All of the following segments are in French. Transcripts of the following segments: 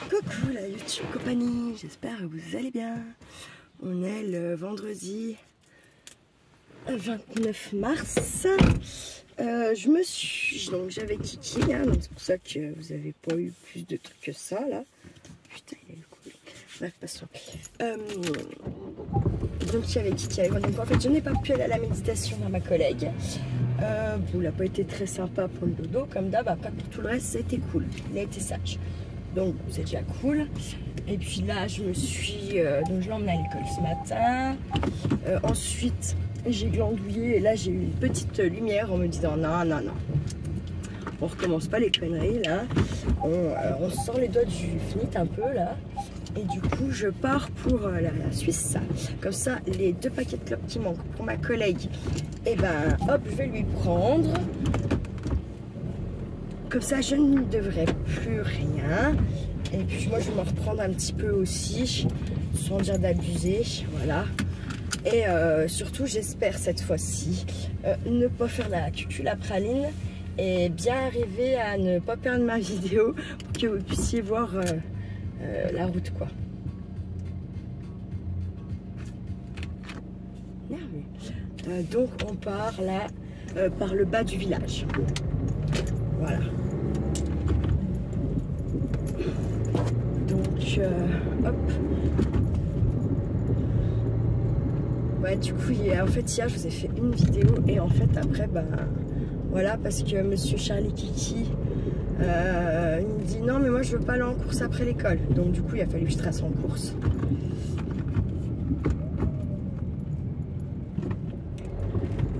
Coucou la YouTube compagnie, j'espère que vous allez bien. On est le vendredi 29 mars. Donc j'avais Kiki, hein, donc c'est pour ça que vous avez pas eu plus de trucs que ça là. Putain, il est cool. Bref, passons. Donc j'avais Kiki avec moi. Donc en fait, je n'ai pas pu aller à la méditation dans ma collègue. Bon, il n'a pas été très sympa pour le dodo, comme d'hab. Après, pour tout le reste, c'était cool. Il a été sage. Donc c'est déjà cool. Et puis là je me suis donc je l'ai emmené à l'école ce matin. Ensuite j'ai glandouillé et là j'ai eu une petite lumière en me disant non, on recommence pas les conneries là. On sort les doigts du FNIT un peu là. Et du coup je pars pour la Suisse. Comme ça les 2 paquets de clopes qui manquent pour ma collègue, et ben hop, je vais lui prendre. Comme ça, je ne devrais plus rien. Et puis moi, je vais me reprendre un petit peu aussi, sans dire d'abuser. Voilà. Et surtout, j'espère cette fois-ci ne pas faire la cucul à praline et bien arriver à ne pas perdre ma vidéo pour que vous puissiez voir la route, quoi. Nerveux. Donc, on part là par le bas du village. Voilà. Donc, hop. Ouais, du coup, en fait, hier, je vous ai fait une vidéo. Et en fait, après, ben, voilà, parce que monsieur Charlie Kiki, il me dit non, mais moi, je veux pas aller en course après l'école. Donc, du coup, il a fallu que je trace en course.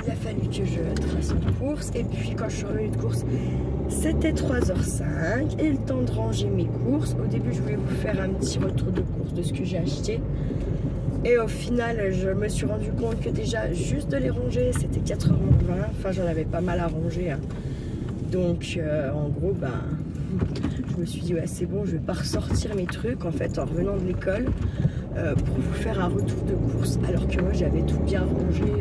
Il a fallu que je trace en course. Et puis, quand je suis revenue de course, c'était 3h05 et le temps de ranger mes courses. Au début, je voulais vous faire un petit retour de course de ce que j'ai acheté. Et au final, je me suis rendu compte que déjà, juste de les ranger, c'était 4h20. Enfin, j'en avais pas mal à ranger. Hein. Donc, en gros, ben, je me suis dit, ouais, c'est bon, je vais pas ressortir mes trucs, en fait, en revenant de l'école, pour vous faire un retour de course. Alors que moi, j'avais tout bien rangé.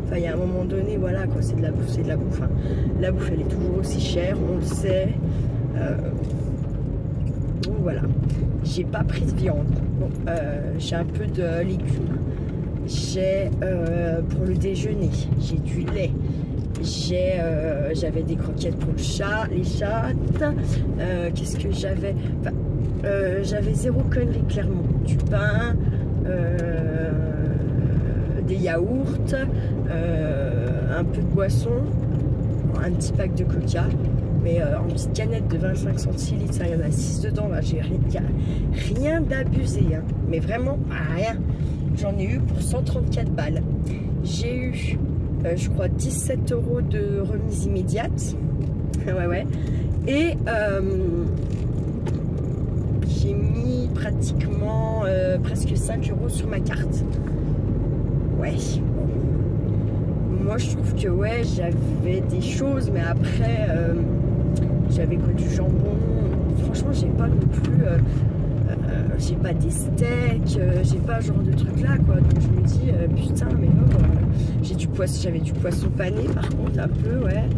Enfin, il y a un moment donné, voilà, quoi, c'est de la bouffe, c'est de la bouffe. Hein. La bouffe, elle est toujours aussi chère, on le sait. Donc, voilà. J'ai pas pris de viande. Bon, j'ai un peu de légumes. J'ai, pour le déjeuner, j'ai du lait. J'avais des croquettes pour le chat, les chattes. Qu'est-ce que j'avais? Enfin, j'avais 0 connerie, clairement. Du pain, des yaourts, un peu de boisson, un petit pack de coca. Mais en petite canette de 25 centilitres, il y en a 6 dedans. Là, j'ai rien d'abusé, hein. Mais vraiment rien. J'en ai eu pour 134 balles. J'ai eu, je crois, 17 € de remise immédiate. Ouais. Et j'ai mis pratiquement presque 5 € sur ma carte. Ouais. Moi, je trouve que ouais, j'avais des choses, mais après, j'avais que du jambon. Franchement, j'ai pas non plus, j'ai pas des steaks, j'ai pas ce genre de trucs là, quoi. Donc je me dis, putain, mais non, j'ai du poisson, j'avais du poisson pané par contre, un peu, ouais.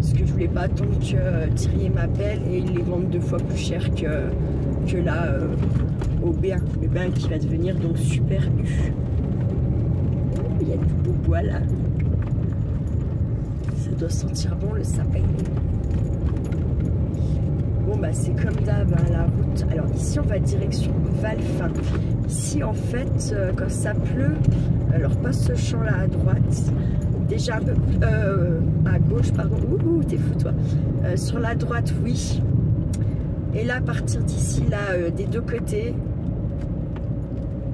Parce que je voulais pas attendre que Thierry m'appelle et ils les vendent 2 fois plus cher que là, au B1. Le B1 qui va devenir donc Super U. Il y a du beau bois là. Ça doit sentir bon le sapin. Bon bah c'est comme d'hab, hein, la route. Alors ici on va direction Valfin. Ici en fait quand ça pleut, alors pas ce champ là à droite, déjà un peu à gauche, pardon. Ouh, t'es fou toi. Sur la droite oui. Et là à partir d'ici là des 2 côtés.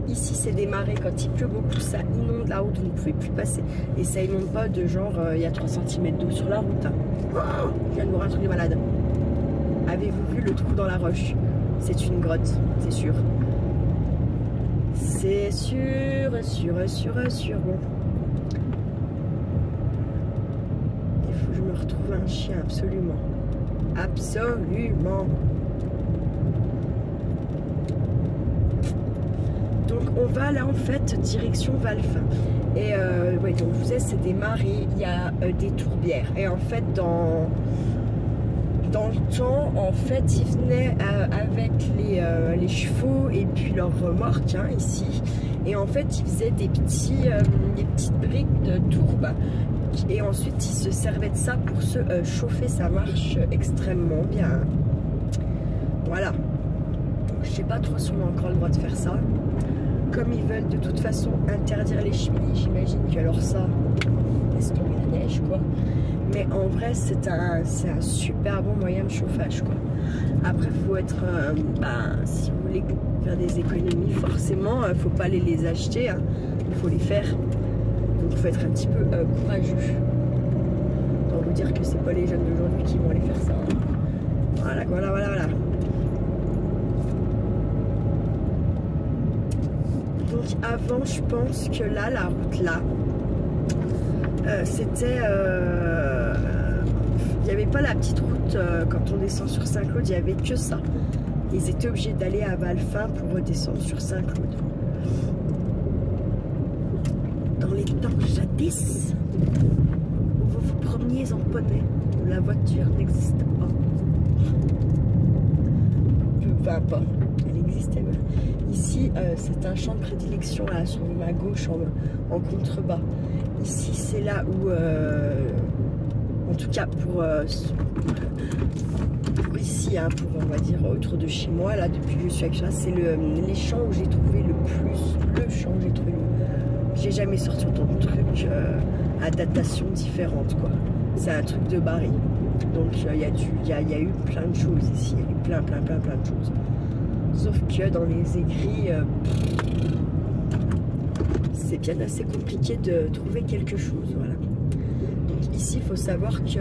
Ici c'est des marais, quand il pleut beaucoup ça inonde la route, vous ne pouvez plus passer. Et ça inonde pas de genre il y a 3 cm d'eau sur la route. Hein. Oh, je viens de voir un truc de malade. Avez-vous vu le trou dans la roche? C'est une grotte, c'est sûr. C'est sûr. Bon. Il faut que je me retrouve un chien, absolument. Absolument. Donc on va là en fait direction Valfin. Et ouais, donc je vous ai, c'est des marais, il y a des tourbières. Et en fait dans dans le temps, en fait, ils venaient avec les chevaux et puis leurs remorques, hein, ici. Et en fait, ils faisaient des petites briques de tourbe. Et ensuite, ils se servaient de ça pour se chauffer. Ça marche extrêmement bien. Voilà. Je sais pas trop si on a encore le droit de faire ça. Comme ils veulent de toute façon interdire les cheminées, j'imagine que alors ça, laisse tomber la neige, quoi. Mais en vrai, c'est un super bon moyen de chauffage, quoi. Après, il faut être... si vous voulez faire des économies, forcément, il ne faut pas aller les acheter. Hein. Il faut les faire. Donc, il faut être un petit peu courageux. Autant vous dire que c'est pas les jeunes d'aujourd'hui qui vont aller faire ça. Hein. Voilà. Donc, avant, je pense que là, la route là, c'était... il n'y avait pas la petite route quand on descend sur Saint-Claude, il n'y avait que ça. Ils étaient obligés d'aller à Valfin pour redescendre sur Saint-Claude. Dans les temps jadis, vous vous promeniez en poney, où la voiture n'existe pas. Enfin, pas. Elle existait. Ici, c'est un champ de prédilection là, sur ma gauche en contrebas. Ici, c'est là où, en tout cas pour ici, hein, pour on va dire autour de chez moi, là, depuis que je suis avec ça, c'est les champs où j'ai trouvé le champ où j'ai trouvé j'ai jamais sorti autant de trucs à datation différente, quoi. C'est un truc de Barry. Donc il y a eu plein de choses ici, il y a eu plein de choses. Sauf que dans les écrits, c'est bien assez compliqué de trouver quelque chose, voilà. Donc ici, il faut savoir que...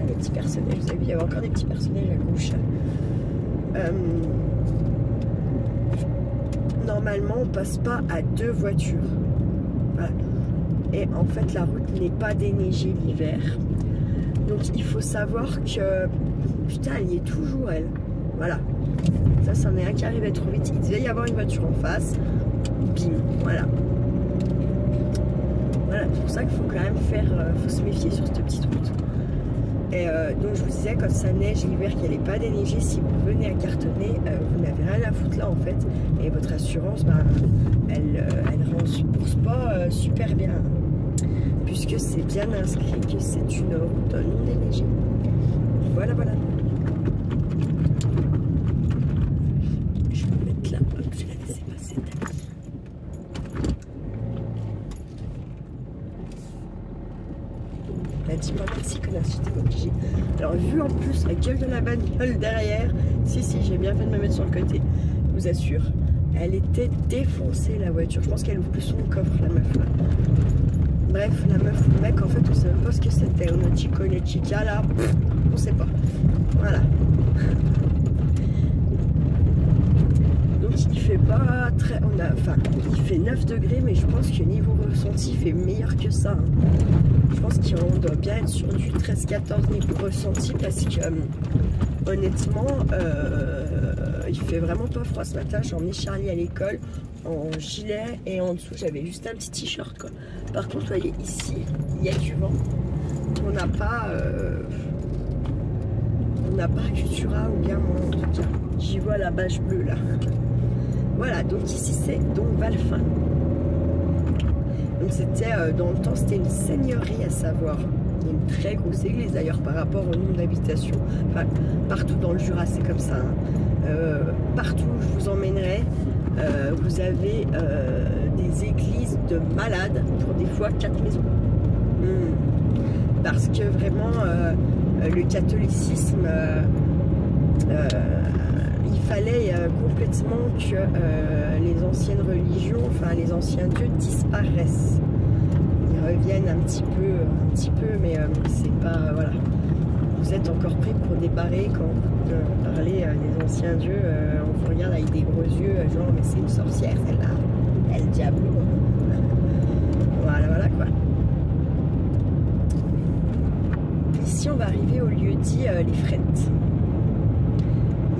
les petits personnages, vous avez vu, il y avait encore des petits personnages à gauche. Normalement, on passe pas à 2 voitures. Voilà. Et en fait, la route n'est pas déneigée l'hiver. Donc il faut savoir que... Putain, elle y est toujours, elle. Voilà. Ça, c'en est un qui arrivait trop vite. Il devait y avoir une voiture en face. Bim, voilà. Voilà, c'est pour ça qu'il faut quand même faut se méfier sur cette petite route. Et donc je vous disais, quand ça neige l'hiver, qu'il n'est pas déneigé, si vous venez à cartonner, vous n'avez rien à foutre là en fait. Et votre assurance, elle rembourse pas super bien. Puisque c'est bien inscrit que c'est une route non déneigée. Voilà. Je vais me mettre là, hop, je vais la laisser passer. Elle a dit pas merci connasse, j'étais obligée. Alors vu en plus la gueule de la bagnole derrière, si j'ai bien fait de me mettre sur le côté, je vous assure. Elle était défoncée la voiture, je pense qu'elle ouvre plus son coffre la meuf là. Bref, la meuf ou le mec, en fait, on sait même pas ce que c'était. On a Chico et Chica, là, on sait pas. Voilà. Donc, il fait pas très... il fait 9 degrés, mais je pense que niveau ressenti, il fait meilleur que ça. Hein. Je pense qu'on doit bien être sur du 13-14 niveau ressenti, parce que, honnêtement, il fait vraiment pas froid ce matin. J'ai emmené Charlie à l'école en gilet et en dessous j'avais juste un petit t-shirt, quoi. Par contre, vous voyez ici, il y a du vent. On n'a pas Cultura ou bien moi en tout cas. J'y vois la bâche bleue là. Voilà, donc ici c'est donc Valfin. Donc c'était dans le temps, c'était une seigneurie à savoir. Il y a une très grosse église d'ailleurs par rapport au nombre d'habitations. Enfin, partout dans le Jura, c'est comme ça. Hein. Partout où je vous emmènerai, vous avez des églises de malades pour des fois 4 maisons. Parce que vraiment, le catholicisme, il fallait complètement que les anciennes religions, enfin les anciens dieux disparaissent. Ils reviennent un petit peu, mais c'est pas, voilà. Vous êtes encore pris pour des barrés quand vous parlez des anciens dieux, on vous regarde avec des gros yeux, genre mais c'est une sorcière celle-là, elle diable. Voilà quoi. Ici on va arriver au lieu dit les frettes.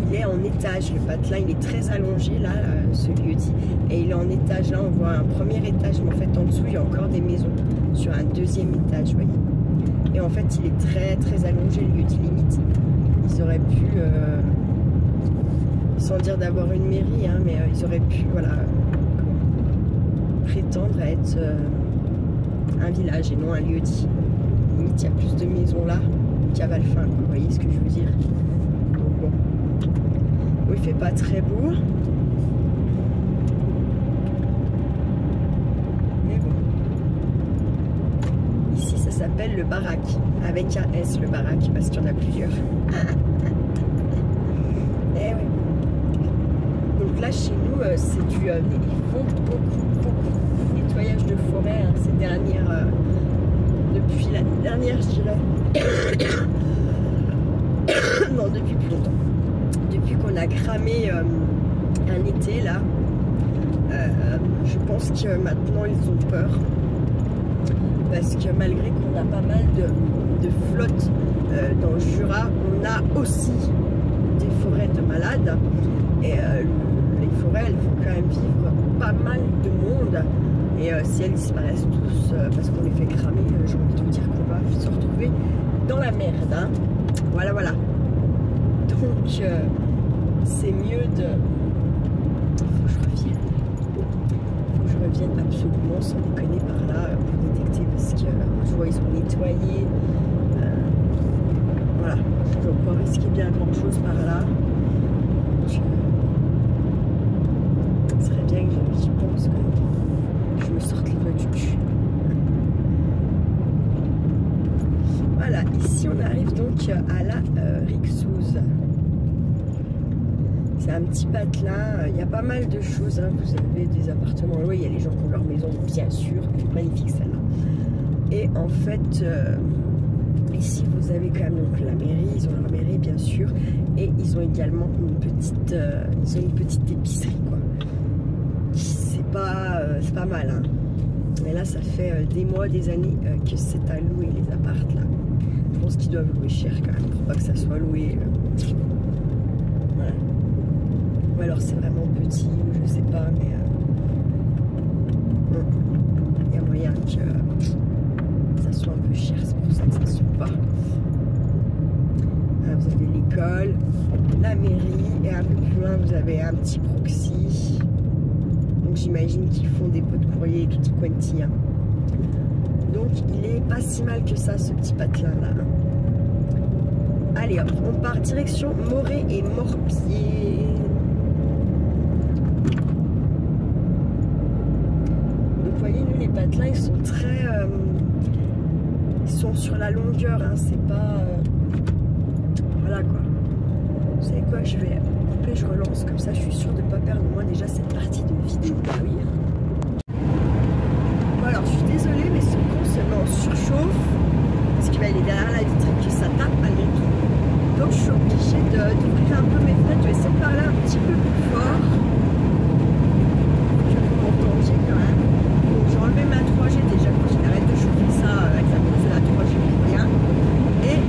Il est en étage, le patelin il est très allongé là, ce lieu dit, et il est en étage. Là on voit un premier étage, mais en fait en dessous il y a encore des maisons sur un deuxième étage, vous voyez. Et en fait il est très allongé, le lieu dit limite. ils auraient pu, sans dire d'avoir une mairie, hein, mais ils auraient pu, voilà, prétendre à être un village et non un lieu-dit. Limite, il y a plus de maisons là qu'à Valfin, vous voyez ce que je veux dire. Donc, bon. Oui, il fait pas très beau. Mais bon. Ici, ça s'appelle le Baraque. Avec un S, le Baraque, parce qu'il y en a plusieurs. Eh oui. Donc là, chez nous, c'est du... ils font beaucoup de nettoyage de forêt hein, ces dernières... depuis l'année dernière, je dirais. Non, depuis plus longtemps. Depuis qu'on a cramé un été, là, je pense que maintenant, ils ont peur. Parce que malgré qu'on a pas mal de flotte dans le Jura, on a aussi des forêts de malades. Et les forêts, elles font quand même vivre pas mal de monde. Et si elles disparaissent tous parce qu'on les fait cramer, j'ai envie de vous dire qu'on va se retrouver dans la merde. Hein. Voilà, voilà. Donc, c'est mieux de... Faut que je revienne. Faut que je revienne absolument sans déconner par là pour détecter parce que je vois ils ont nettoyé. Voilà. Je ne dois pas risquer bien grand chose par là. Ce serait bien que j'y pense que je me sorte les doigts du cul. Voilà, ici on arrive donc à la Rixouze. C'est un petit patelin, il y a pas mal de choses, hein. Vous avez des appartements loués, il y a les gens qui ont leur maison, bien sûr, magnifique celle-là. Et en fait, ici vous avez quand même donc la mairie, ils ont leur mairie bien sûr, et ils ont également une petite épicerie quoi. C'est pas mal hein. Mais là ça fait des mois, des années que c'est à louer les apparts là. Je pense qu'ils doivent louer cher quand même pour pas que ça soit loué. Voilà. Ou alors c'est vraiment petit, je sais pas, mais il y a moyen que ça soit un peu cher, c'est pour ça que ça ne se loue pas. Là, vous avez l'école, la mairie et un peu plus loin vous avez un petit proxy. Donc j'imagine qu'ils font des pots de courrier et tutti quanti. Hein. Donc il est pas si mal que ça ce petit patelin là. Allez hop, on part direction Morée et Morpier. Donc vous voyez, nous les patelins ils sont très... ils sont sur la longueur, hein, c'est pas... voilà quoi. Vous savez quoi, je vais couper, je relance, comme ça je suis sûre de ne pas perdre moi déjà cette partie de vidéo. Oui. Bon alors je suis désolée mais ce con se met en surchauffe parce qu'il va aller derrière la vitre et que ça tape malgré tout. Donc je suis obligée d'ouvrir un peu mes fenêtres, je vais essayer de parler un petit peu plus fort. Que vous m'entendiez quand même. Donc j'ai enlevé ma 3G déjà, j'arrête de chauffer ça avec la prise de la 3G pour rien. Et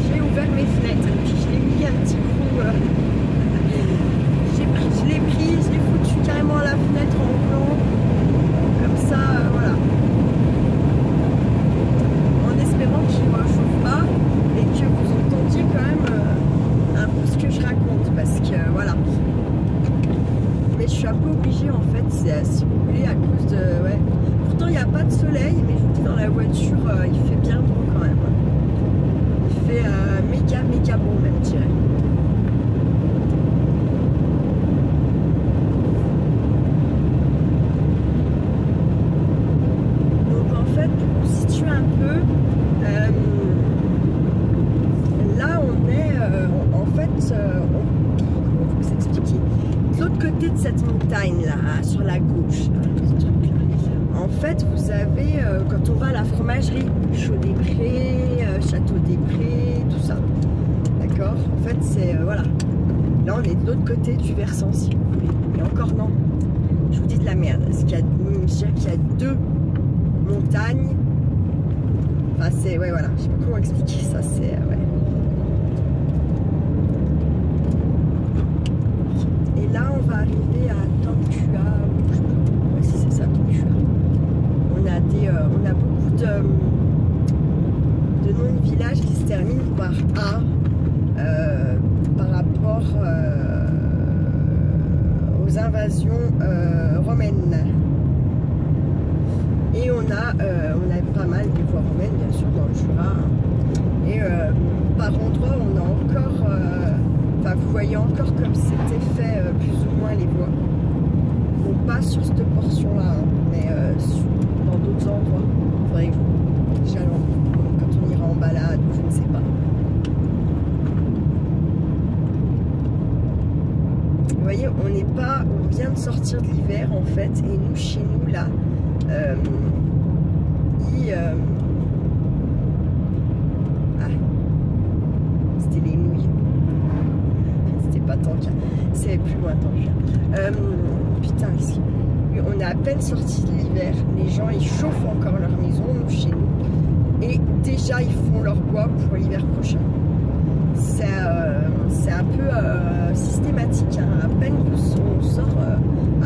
j'ai ouvert mes fenêtres et puis je l'ai mis un petit coup. Je l'ai pris, je l'ai foutu carrément à la fenêtre en blanc. Comme ça, voilà. En espérant qu'il ne chauffe pas et que vous entendiez quand même un peu ce que je raconte. Parce que voilà. Mais je suis un peu obligée en fait, si vous voulez, à cause de... Ouais. Pourtant il n'y a pas de soleil, mais je vous dis dans la voiture, il fait bien bon quand même. Il fait méga bon même, je dirais. Donc en fait, pour vous situer un peu, là on est, en fait, comment vous expliquer, de l'autre côté de cette montagne là, sur la gauche, là, ce truc là. En fait, vous avez, quand on va à la fromagerie, Chaux-des-Prés, Château-des-Prés, tout ça. D'accord? En fait, c'est, voilà. Là, on est de l'autre côté du versant, si vous voulez. Et encore non. Je vous dis de la merde. Parce qu'il y a, je dirais qu'il y a deux montagnes. Enfin, c'est, ouais, voilà. Je sais pas comment expliquer ça, c'est, ouais. Et là, on va arriver à Tankua. Ouais, si c'est ça, Tankua. On a beaucoup de noms de villages qui se terminent par A. l'invasion romaine. Et on a pas mal des voies romaines, bien sûr, dans le Jura. Et par endroits, on a encore, enfin, vous voyez encore comme c'était fait plus ou moins les voies. Bon, pas sur cette portion-là, hein, mais dans d'autres endroits. Il faudrait que j'aille quand on ira en balade, ou je ne sais pas. Vous voyez, on vient de sortir de l'hiver en fait, et nous, chez nous, là, c'était les mouilles. C'était pas tant qu'il y a. C'est plus loin tant qu'il y a. Putain, on est à peine sorti de l'hiver. Les gens, ils chauffent encore leur maison, nous, chez nous. Et déjà, ils font leur bois pour l'hiver prochain. C'est un peu systématique. Hein. À peine on sort,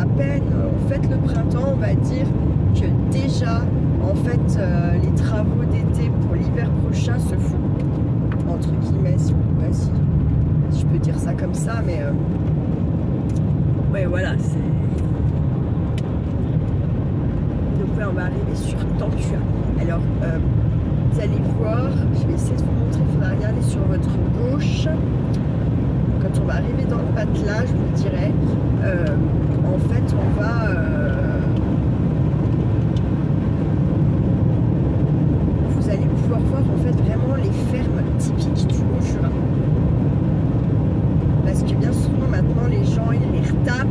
à peine on fête le printemps, on va dire que déjà, en fait, les travaux d'été pour l'hiver prochain se font. Entre guillemets, si je peux dire ça comme ça, mais ouais, voilà, c'est. Donc, ouais, on va arriver sur Tantua. Alors, vous allez voir, je vais essayer de vous montrer, il faudra regarder sur votre gauche. Quand on va arriver dans le patelin, je vous le dirai, en fait, on va. Vous allez pouvoir voir en fait vraiment les fermes typiques du Haut-Jura. Parce que bien souvent maintenant les gens ils les retapent,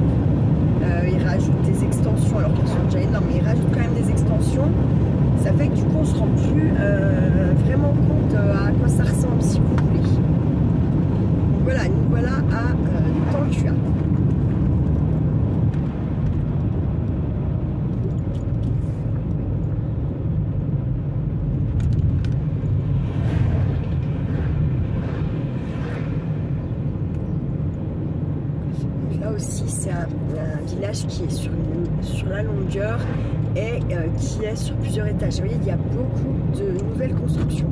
ils rajoutent des extensions alors qu'elles sont déjà énormes, mais ils rajoutent quand même des extensions. Ça fait que du coup on se rend plus vraiment compte à quoi ça ressemble si vous voulez. Donc voilà, nous voilà à Tantua. Aussi, c'est un village qui est sur la longueur et qui est sur plusieurs étages. Vous voyez, il y a beaucoup de nouvelles constructions.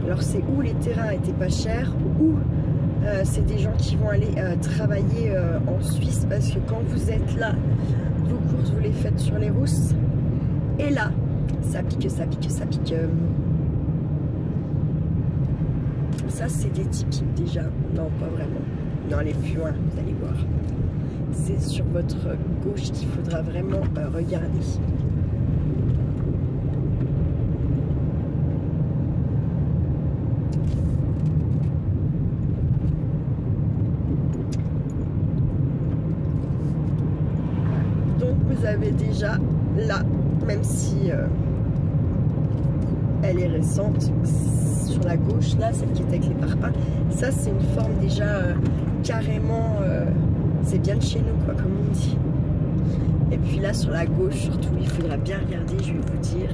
Alors, c'est où les terrains étaient pas chers, ou c'est des gens qui vont aller travailler en Suisse, parce que quand vous êtes là, vos courses, vous les faites sur les rousses. Et là, ça pique, ça pique, ça pique. Ça, c'est des typiques déjà. Non, pas vraiment. Non, allez plus loin, vous allez voir. C'est sur votre gauche qu'il faudra vraiment regarder. Donc vous avez déjà là, même si elle est récente, sur la gauche là, celle qui est avec les parpaings, ça c'est une forme déjà carrément, c'est bien de chez nous quoi, comme on dit. Et puis là sur la gauche surtout, il faudra bien regarder, je vais vous dire.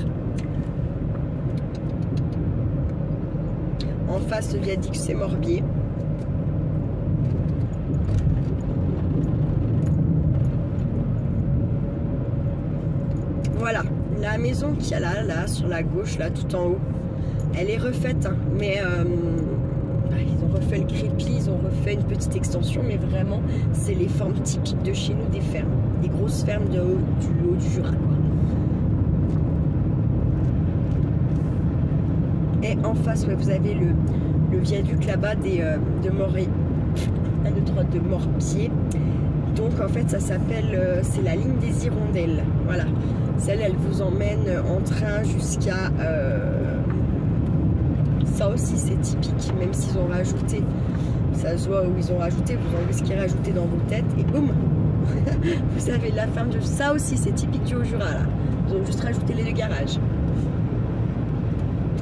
En face le viaduc c'est Morbier. Voilà, la maison qu'il y a là, sur la gauche, là, tout en haut, elle est refaite, hein, mais ils ont refait le crépi, ils ont refait une petite extension, mais vraiment, c'est les formes typiques de chez nous, des fermes, des grosses fermes du haut du Jura, quoi. Et en face, ouais, vous avez le viaduc là-bas de Morbier. Donc en fait ça s'appelle, c'est la ligne des Hirondelles, voilà. Celle, elle vous emmène en train jusqu'à, ça aussi c'est typique, même s'ils ont rajouté, ça se voit où ils ont rajouté, vous enlevez ce qui est rajouté dans vos têtes et boum. Vous avez la ferme de, ça aussi c'est typique du Haut-Jura là, ils ont juste rajouté les deux garages.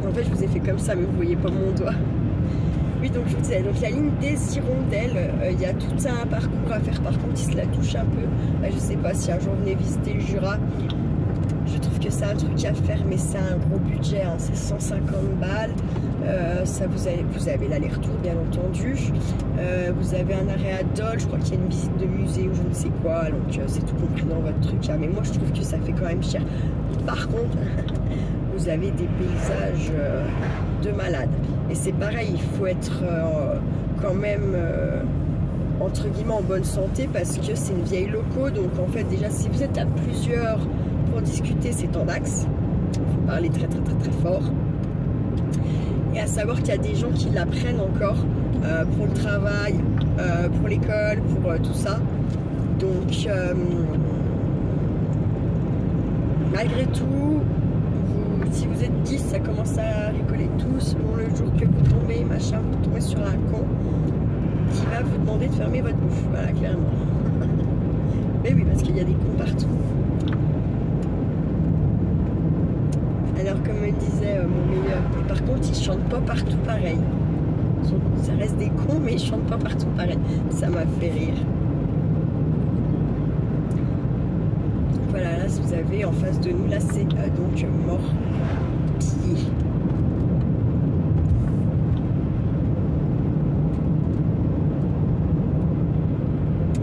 En fait je vous ai fait comme ça mais vous voyez pas mon doigt. Oui, donc je vous disais, donc la ligne des Hirondelles, il y a tout un parcours à faire, par contre il se la touche un peu. Là, je sais pas si un jour vous venez visiter le Jura, je trouve que c'est un truc à faire, mais c'est un gros budget, hein, c'est 150 balles. Ça, vous avez l'aller-retour bien entendu. Vous avez un arrêt à Dole, je crois qu'il y a une visite de musée ou je ne sais quoi, donc c'est tout compris dans votre truc. Hein, mais moi je trouve que ça fait quand même cher. Par contre, vous avez des paysages de malades. Et c'est pareil, il faut être quand même entre guillemets en bonne santé parce que c'est une vieille loco. Donc en fait déjà si vous êtes à plusieurs pour discuter, c'est en axe. Il faut parler très très très très fort. Et à savoir qu'il y a des gens qui l'apprennent encore pour le travail, pour l'école, pour tout ça. Donc malgré tout, si vous êtes 10, ça commence à rigoler tout selon le jour que vous tombez, machin, vous tombez sur un con qui va vous demander de fermer votre bouche. Voilà, clairement. Mais oui, parce qu'il y a des cons partout. Alors, comme me disait mon meilleur, par contre, ils chantent pas partout pareil. Ça reste des cons, mais ils chantent pas partout pareil. Ça m'a fait rire. Voilà, là, vous avez en face de nous, là, c'est donc Morbier.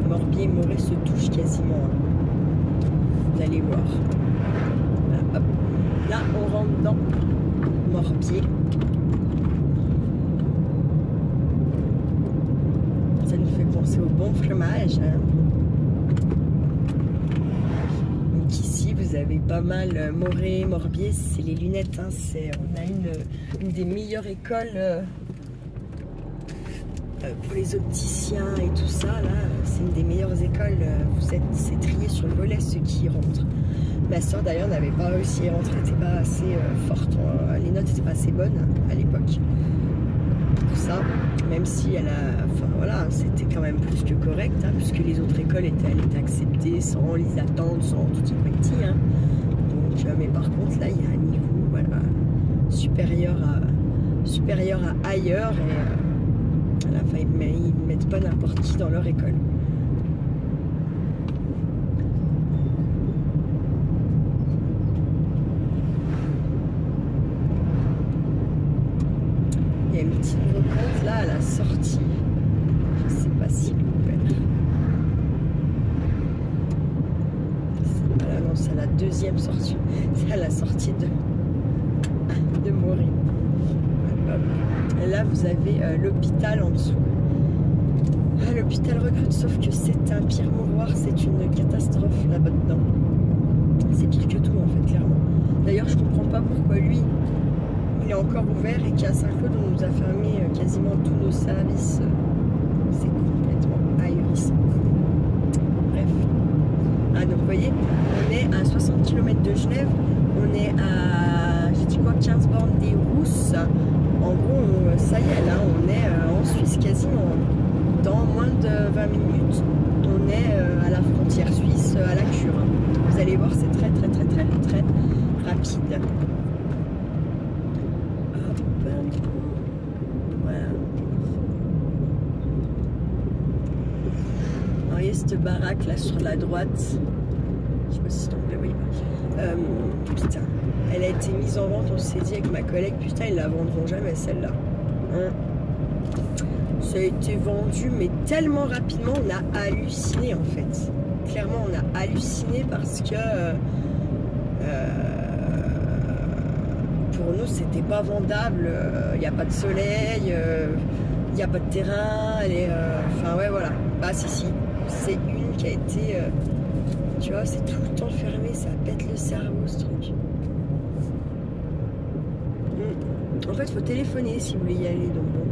Morbier et Morée se touchent quasiment. Vous allez voir. Là, hop. Là, on rentre dans Morbier. Ça nous fait penser au bon fromage. Hein. Donc ici, vous avez pas mal Morée, Morbier, c'est les lunettes. Hein. On a une des meilleures écoles pour les opticiens et tout ça. Là, c'est une des meilleures écoles. C'est trié sur le volet ceux qui y rentrent. Ma soeur d'ailleurs n'avait pas réussi à rentrer, elle n'était pas assez forte, les notes n'étaient pas assez bonnes à l'époque. Pour ça, même si elle a, enfin voilà, c'était quand même plus que correct, hein, puisque les autres écoles elle était acceptée sans les attendre, sans tout y petit. Hein. Donc, mais par contre là, il y a un niveau voilà, supérieur à ailleurs et à la fin ils mettent pas n'importe qui dans leur école. Il y a une petite brocante là à la sortie. Je sais pas si ouvert. Voilà, non, c'est la deuxième sortie. C'est à la sortie de Morée. Et là, vous avez l'hôpital en dessous. Ah, l'hôpital recrute, sauf que c'est un pire mouroir, c'est une catastrophe là-bas dedans. C'est pire que tout en fait, clairement. D'ailleurs, je comprends pas pourquoi lui. Il est encore ouvert et qu'à Saint-Claude, on nous a fermé quasiment tous nos services. C'est complètement ahurissant. Bref. Ah, donc vous voyez, on est à 60 km de Genève. On est à, j'ai dit quoi, 15 bornes des Rousses. En gros, ça y est, là, on est en Suisse quasiment. Dans moins de 20 minutes, on est à la frontière suisse, à la Cure. Vous allez voir, c'est très, très, très, très, très rapide. Cette baraque là sur la droite, je sais pas si vous la voyez pas. Putain, elle a été mise en vente, on s'est dit avec ma collègue, putain ils la vendront jamais celle-là. Hein, ça a été vendu mais tellement rapidement, on a halluciné en fait. Clairement on a halluciné parce que pour nous c'était pas vendable, il n'y a pas de soleil, il n'y a pas de terrain, enfin ouais voilà, bah si. C'est une qui a été, tu vois, c'est tout le temps fermé, ça pète le cerveau ce truc. En fait, il faut téléphoner si vous voulez y aller. Donc bon,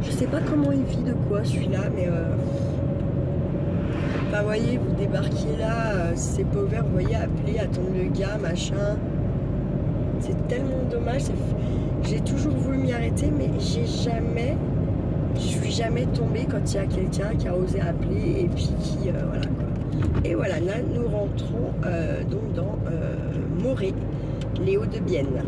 je sais pas comment il vit de quoi celui-là, mais enfin, vous voyez, vous débarquez là, si c'est pas ouvert, vous voyez, appelez, attendre le gars, machin. C'est tellement dommage. J'ai toujours voulu m'y arrêter, mais je suis jamais tombée quand il y a quelqu'un qui a osé appeler et puis qui voilà quoi. Et voilà, là nous rentrons donc dans Morée, les Hauts-de-Bienne.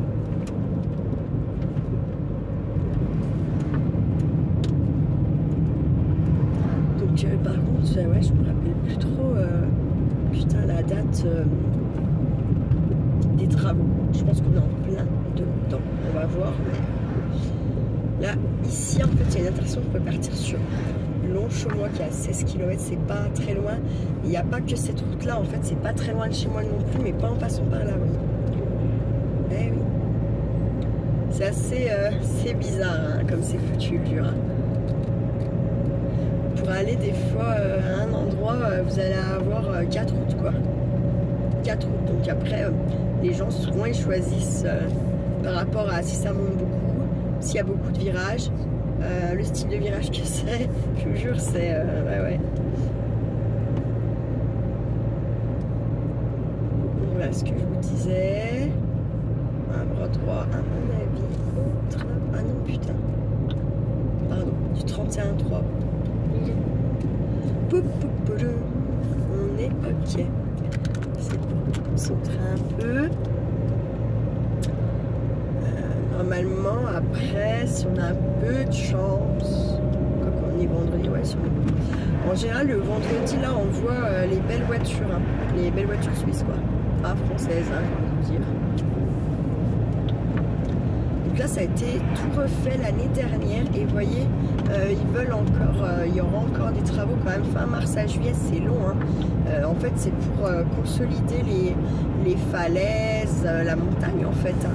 Donc par contre, ouais, je me rappelle plus trop putain la date des travaux. Je pense qu'on est en plein dedans. On va voir. Là, ici, en fait, il y a une attraction qui peut partir sur Longchamp qui est à 16 km, c'est pas très loin. Il n'y a pas que cette route-là, en fait, c'est pas très loin de chez moi non plus, mais pas en passant par là, oui. Eh oui. C'est assez bizarre, hein, comme c'est foutu, le dur. pour aller des fois à un endroit, vous allez avoir 4 routes quoi. 4 routes. Donc après, les gens souvent ils choisissent par rapport à si ça monte beaucoup, s'il y a beaucoup de virages, le style de virage que c'est, je vous jure, c'est ouais. Voilà ce que je vous disais. Un bras droit, à mon avis, autre. Ah non, putain. Pardon, du 31-3. On est ok. C'est pour concentrer un peu. Normalement, après, si on a un peu de chance, quand on est vendredi, ouais, si on... En général, le vendredi, là, on voit les belles voitures, hein, les belles voitures suisses, quoi. Pas françaises, hein, je vais vous dire. Donc là, ça a été tout refait l'année dernière, et vous voyez, ils veulent encore, il y aura encore des travaux quand même fin mars à juillet, c'est long, hein. En fait, c'est pour consolider les falaises, la montagne, en fait, hein.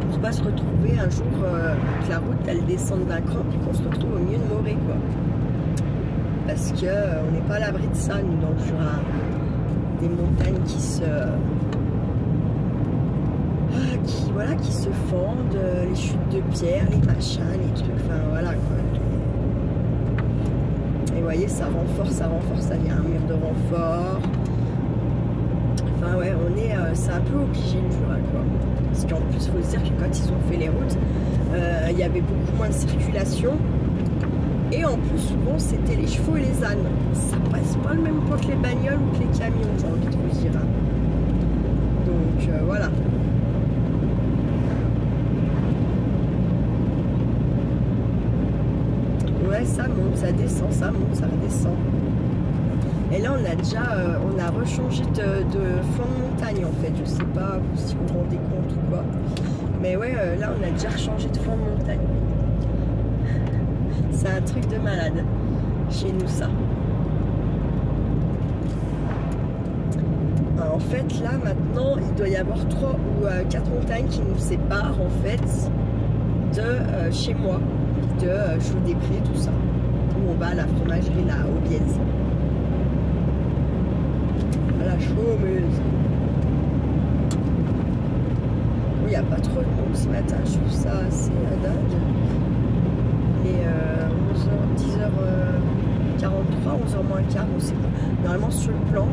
Pour pas se retrouver un jour que la route elle descende d'un cran et qu'on se retrouve au milieu de Morée quoi. Parce que on n'est pas à l'abri de ça nous dans le Jura. Des montagnes qui se qui se fendent, les chutes de pierre, les machins, les trucs, enfin voilà quoi. Et vous voyez ça renforce, ça vient un mur de renfort. Enfin ouais, on est c'est un peu obligé le Jura quoi. Parce qu'en plus, il faut se dire que quand ils ont fait les routes, il y avait beaucoup moins de circulation. Et en plus, souvent, c'était les chevaux et les ânes. Ça passe pas le même poids que les bagnoles ou que les camions, j'ai envie de vous dire. Donc, voilà. Ouais, ça monte, ça descend, ça monte, ça redescend. Et là, on a déjà, on a rechangé de flanc de montagne en fait. Je sais pas si vous vous rendez compte ou quoi. Mais ouais, là, on a déjà changé de flanc de montagne. C'est un truc de malade chez nous, ça. Alors, en fait, là, maintenant, il doit y avoir 3 ou 4 montagnes qui nous séparent en fait de chez moi, de Chaux-des-Prés, tout ça. Où on va à la fromagerie, là, au Bièze. La chômeuse. Oui, il n'y a pas trop de monde ce matin, je trouve ça assez dingue. Il est 10h43, 11h moins quart, on sait pas. Normalement sur le plan,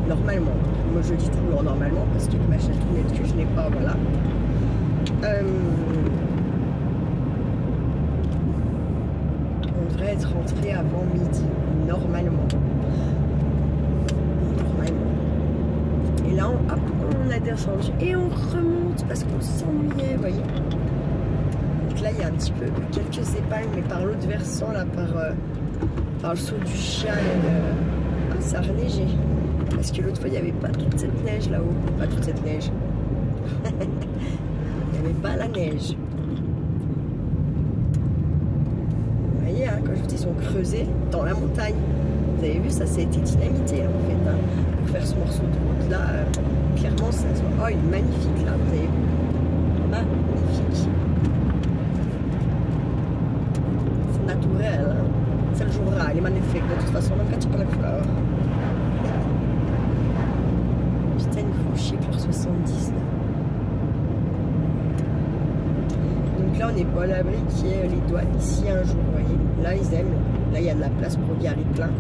normalement, moi je dis toujours normalement parce que ma chatounette que je n'ai pas, voilà. On devrait être rentré avant midi, normalement. Et là, on a descendu et on remonte parce qu'on s'ennuyait, vous voyez. Donc là, il y a un petit peu quelques épingles, mais par l'autre versant, là, par le saut du chien, ça a reneigé. Parce que l'autre fois, il n'y avait pas toute cette neige là-haut. Pas toute cette neige. Il n'y avait pas la neige. Vous voyez, hein, quand je vous dis, ils ont creusé dans la montagne. Vous avez vu, ça a été dynamité, en fait. Hein. Pour faire ce morceau de route là, clairement ça se voit. Oh, il est magnifique là, vous avez vu. Magnifique. C'est naturel, hein. C'est le Jura, il est magnifique de toute façon, même quand tu prends la fleur. Putain, il faut chier pour 70 là. Donc là, on n'est pas à l'abri qu'il y ait les douanes ici un jour, vous voyez. Là, ils aiment. Là, il y a de la place pour garer plein.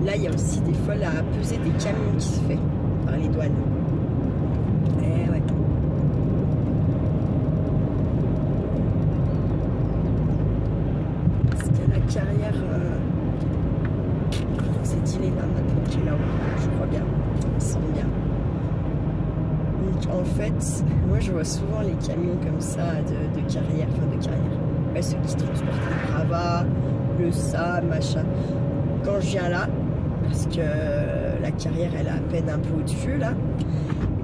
Là, il y a aussi des fois la pesée des camions qui se fait par les douanes. Eh ouais. Parce qu'il y a la carrière... c'est Dilena maintenant qui est là-haut, je crois bien. Ça me semble bien. Donc en fait, moi je vois souvent les camions comme ça de carrière, enfin de carrière. Ouais, ceux qui transportent les gravats, le sable, machin. Quand je viens là, parce que la carrière elle est à peine un peu au-dessus là,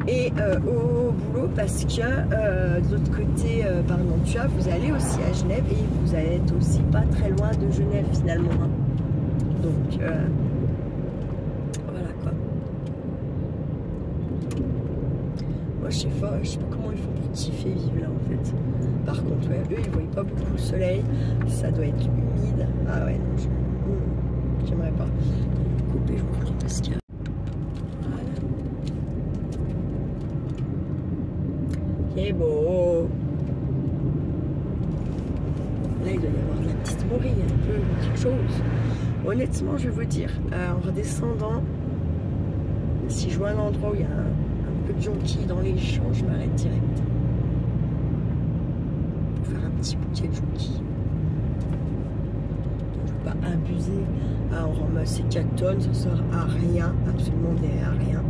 et au boulot parce que de l'autre côté par Nantua vous allez aussi à Genève et vous êtes aussi pas très loin de Genève finalement, hein. Donc voilà quoi. Moi je sais pas comment ils font pour kiffer vivre là en fait. Par contre, ouais, eux ils voient pas beaucoup le soleil, ça doit être humide. Ah ouais, non, j'aimerais pas. Couper, je vous montre parce qu'il y a. Voilà. C'est beau. Là, il doit y avoir de la petite morille, un peu quelque chose. Honnêtement, je vais vous dire, en redescendant, si je vois un endroit où il y a un peu de jonquilles dans les champs, je m'arrête direct. Pour faire un petit bouquet de jonquilles. Je ne veux pas abuser. Ah, on ramasse 4 tonnes, ça sert à rien, absolument à rien.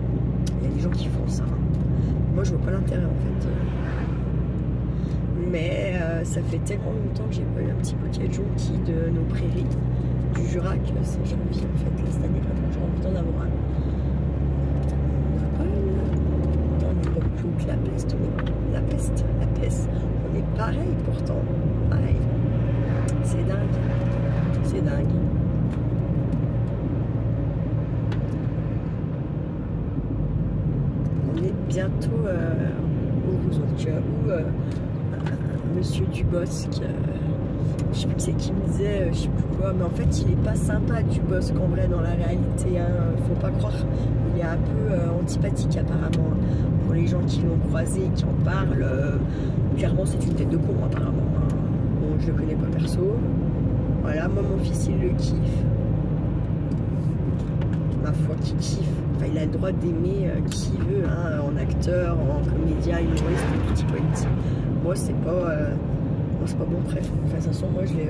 Il y a des gens qui font ça. Moi, je vois pas l'intérêt en fait. Mais ça fait tellement longtemps que j'ai pas eu un petit bouquet de jonquilles de nos prairies du Jura que j'ai envie en fait. Là, cette année, vraiment, j'ai envie d'en avoir un. On n'est pas plus que la peste, la peste. On est pareil pourtant, pareil. C'est dingue, c'est dingue. On est bientôt au Rouzonc où Monsieur Dubosc, je sais plus c'est qui me disait, je sais plus quoi, mais en fait il est pas sympa Dubosc en vrai dans la réalité, hein, faut pas croire. Il est un peu antipathique apparemment pour les gens qui l'ont croisé et qui en parlent. Clairement c'est une tête de con apparemment. Hein. Bon, je le connais pas perso. Voilà, moi mon fils il le kiffe. Ma foi qu'il kiffe. Enfin, il a le droit d'aimer qui il veut, hein, en acteur, en comédien, humoriste, tout type politique. Moi c'est pas bon, bref. Enfin, de toute façon moi je l'ai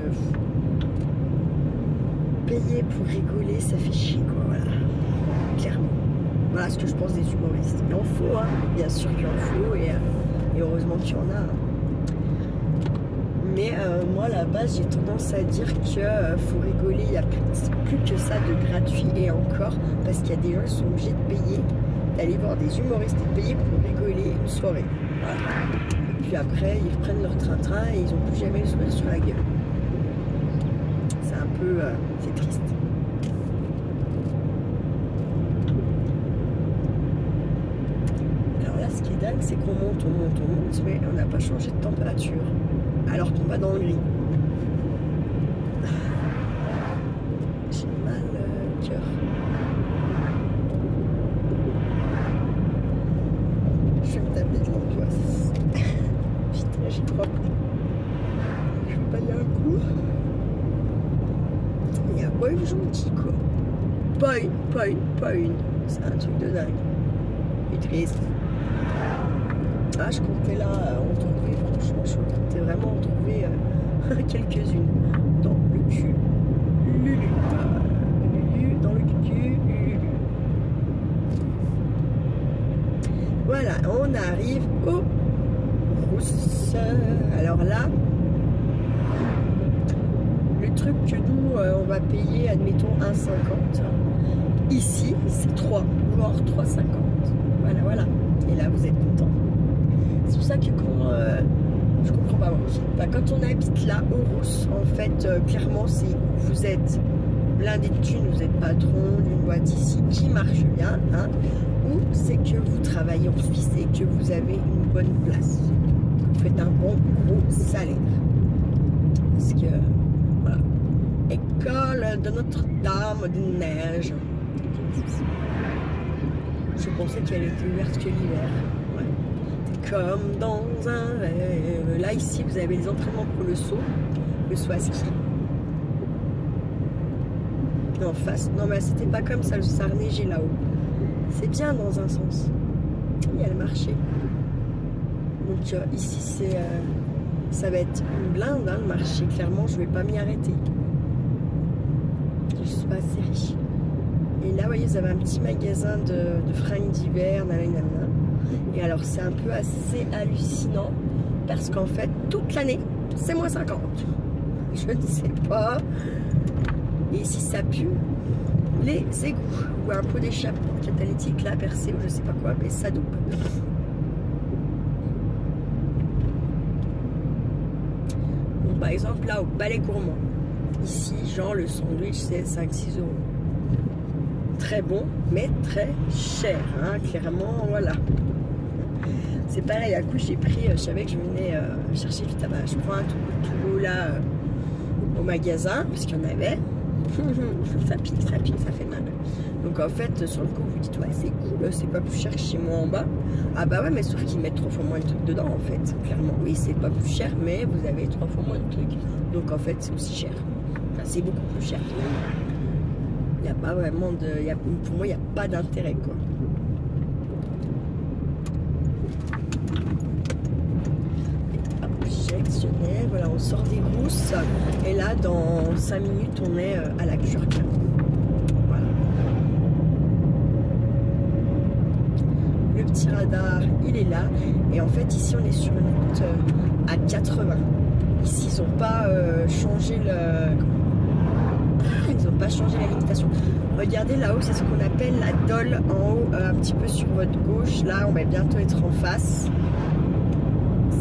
payé pour rigoler, ça fait chier quoi, voilà. Clairement. Voilà ce que je pense des humoristes. Il en faut, hein, bien sûr qu'il en faut, et heureusement qu'il y en a. Hein. Mais moi à la base j'ai tendance à dire qu'il faut rigoler, il n'y a plus que ça de gratuit, et encore parce qu'il y a des gens qui sont obligés de payer, d'aller voir des humoristes et de payer pour rigoler une soirée. Voilà. Et puis après ils reprennent leur train-train et ils n'ont plus jamais le sourire sur la gueule. C'est un peu... c'est triste. Alors là ce qui est dingue c'est qu'on monte, mais on n'a pas changé de température. Alors qu'on va dans le gris. J'ai mal au cœur. Je vais me taper de l'angoisse. Putain, j'y crois pas. Je vais pas y aller un coup. Il n'y a pas une gentille quoi. Pas une. C'est un truc de dingue. Et triste. Ah, je comptais là en trouver, franchement, je comptais vraiment en trouver quelques-unes dans le cul. Lulu. Lulu, dans le cul. Lulu. Voilà, on arrive au Rousseur. Alors là, le truc que nous, on va payer, admettons, 1,50. Ici, c'est 3, voire 3,50. Voilà. Et là, vous êtes content. C'est pour ça que quand je comprends pas, bah, quand on habite là au Rousse, en fait clairement c'est où vous êtes blindé de thunes, vous êtes patron d'une boîte ici qui marche bien, hein, ou c'est que vous travaillez en Suisse et que vous avez une bonne place, vous faites un bon gros salaire. Parce que voilà, école de Notre-Dame de Neige. Je pensais qu'elle était ouverte que l'hiver. Comme dans un rêve. Là, ici, vous avez les entraînements pour le saut à ski. En face. Non, mais c'était pas comme ça, ça reneigeait là-haut. C'est bien dans un sens. Il y a le marché. Donc, ici, ça va être une blinde, hein, le marché. Clairement, je vais pas m'y arrêter. Je suis pas assez riche. Et là, vous voyez, vous avez un petit magasin de fringues d'hiver, nanana. Et alors c'est un peu assez hallucinant parce qu'en fait toute l'année c'est moins 50. Je ne sais pas. Et si ça pue les égouts ou un pot d'échappement catalytique là percé ou je sais pas quoi, mais ça double. Donc par exemple là au Palais Gourmand, ici genre le sandwich c'est 5-6 €. Très bon mais très cher, hein, clairement, voilà. C'est pareil, à coup j'ai pris, je savais que je venais chercher du tabac. Je prends un tout lot là au magasin, parce qu'il y en avait. Ça pique, ça fait mal. Donc en fait, sur le coup, vous dites, ouais, c'est cool, c'est pas plus cher que chez moi en bas. Ah bah ouais, mais sauf qu'ils mettent 3 fois moins de trucs dedans en fait. Clairement, oui, c'est pas plus cher, mais vous avez 3 fois moins de trucs. Donc en fait, c'est aussi cher. Enfin, c'est beaucoup plus cher. Il n'y a pas vraiment de. Pour moi, il n'y a pas d'intérêt quoi. Injectionnel, voilà, on sort des rousses. Et là, dans 5 minutes, on est à la Turque. Voilà. Le petit radar, il est là. Et en fait, ici, on est sur une route à 80. Ici, ils n'ont pas changé le. Ils n'ont pas changé la limitation. Regardez là-haut, c'est ce qu'on appelle la Dole en haut, un petit peu sur votre gauche. Là, on va bientôt être en face.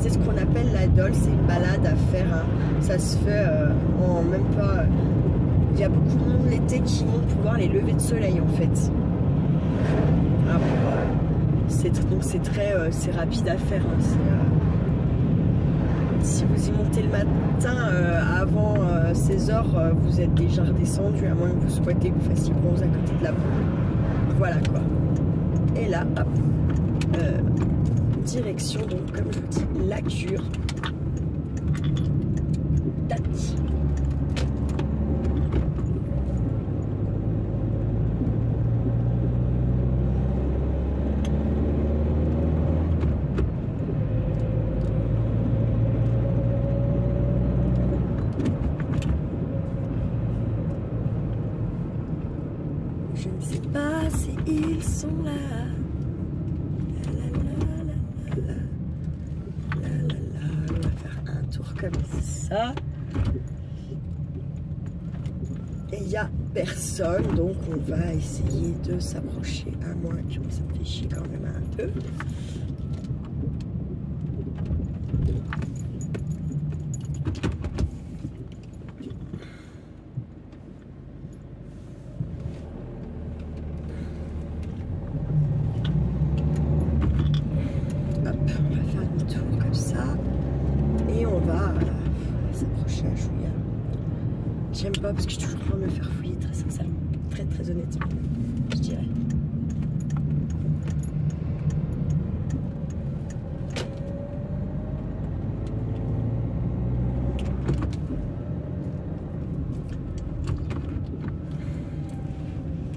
C'est ce qu'on appelle la Dole, c'est une balade à faire. Hein. Ça se fait en même pas. Il y a beaucoup de monde l'été qui monte pour voir les levées de soleil en fait. Ah, donc c'est très c'est rapide à faire. Hein. Si vous y montez le matin avant 16h, vous êtes déjà redescendu, à moins que vous souhaitez que vous fassiez bronze à côté de la boue. Voilà quoi. Et là, hop, direction, donc comme je vous dis, la cure. Tac. Je ne sais pas si ils sont là. On va faire un tour comme ça. Et il n'y a personne, donc on va essayer de s'approcher à moins que ça me fait chier quand même un peu. Hop, on va faire un tour comme ça. Et on va s'approcher à Julia. J'aime pas parce que je suis toujours en train de me faire fouiller, très sincèrement. Très honnêtement, je dirais.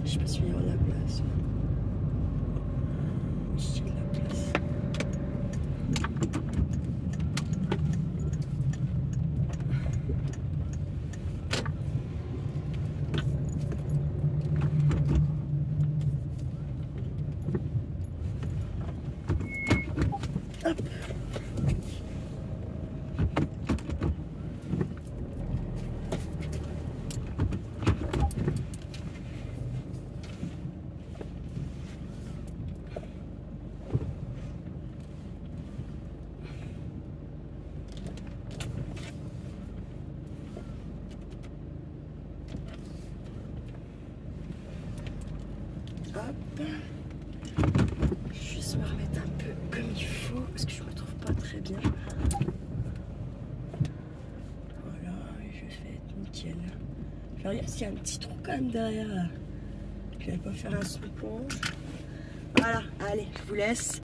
Je sais pas s'il y aura de la place. J'ai de la place. Hop. Hop. Juste me remettre un peu comme il faut parce que je me trouve pas très bien. Voilà, je vais être nickel. Je vais regarder s'il y a un petit trou quand même derrière là. Je vais pas faire un sous-plonge. Voilà, allez, je vous laisse.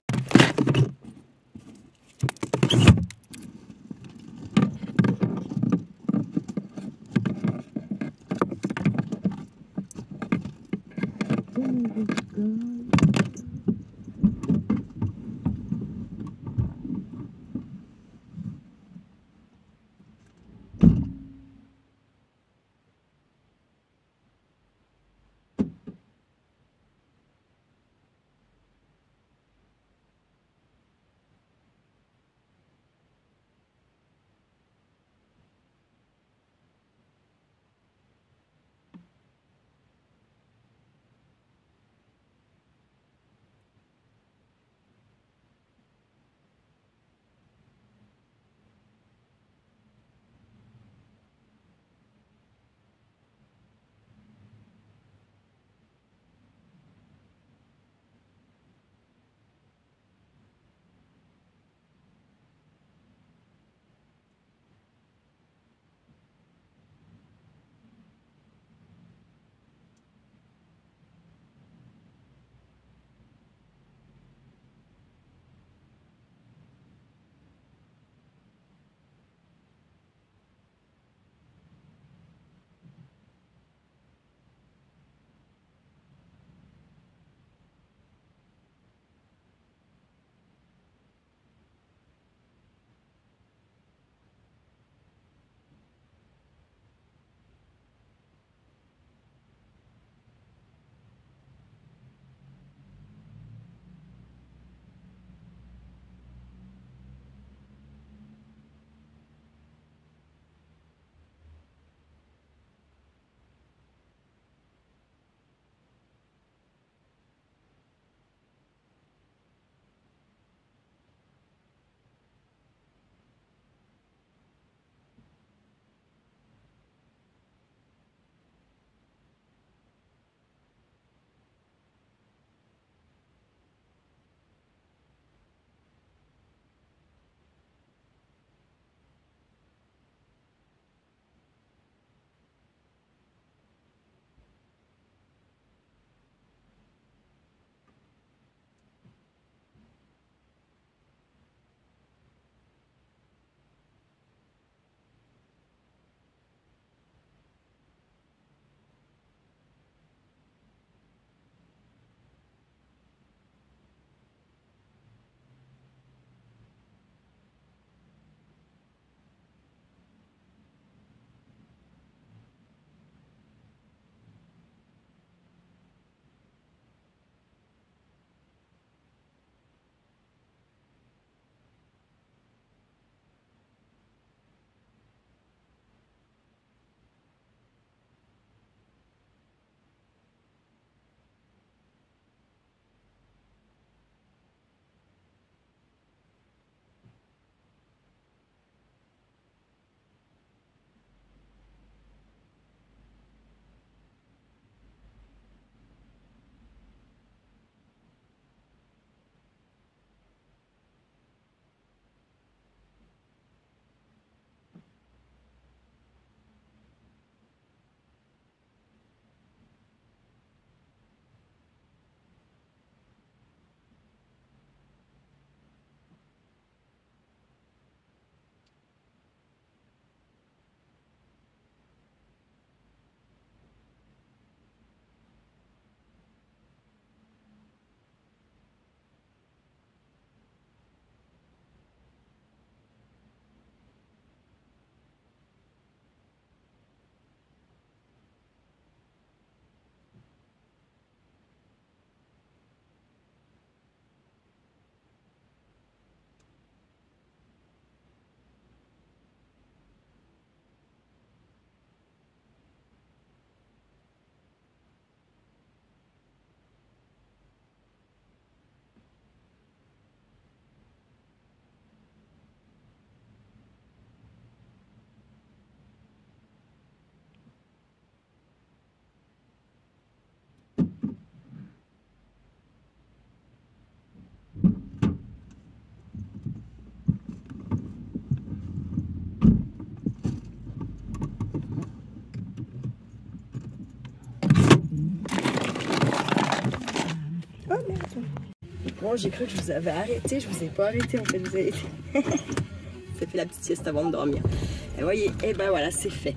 Bon, j'ai cru que je vous avais arrêté, je vous ai pas arrêté en fait, vous avez été... Ça fait la petite sieste avant de dormir. Et voyez, et ben voilà, c'est fait.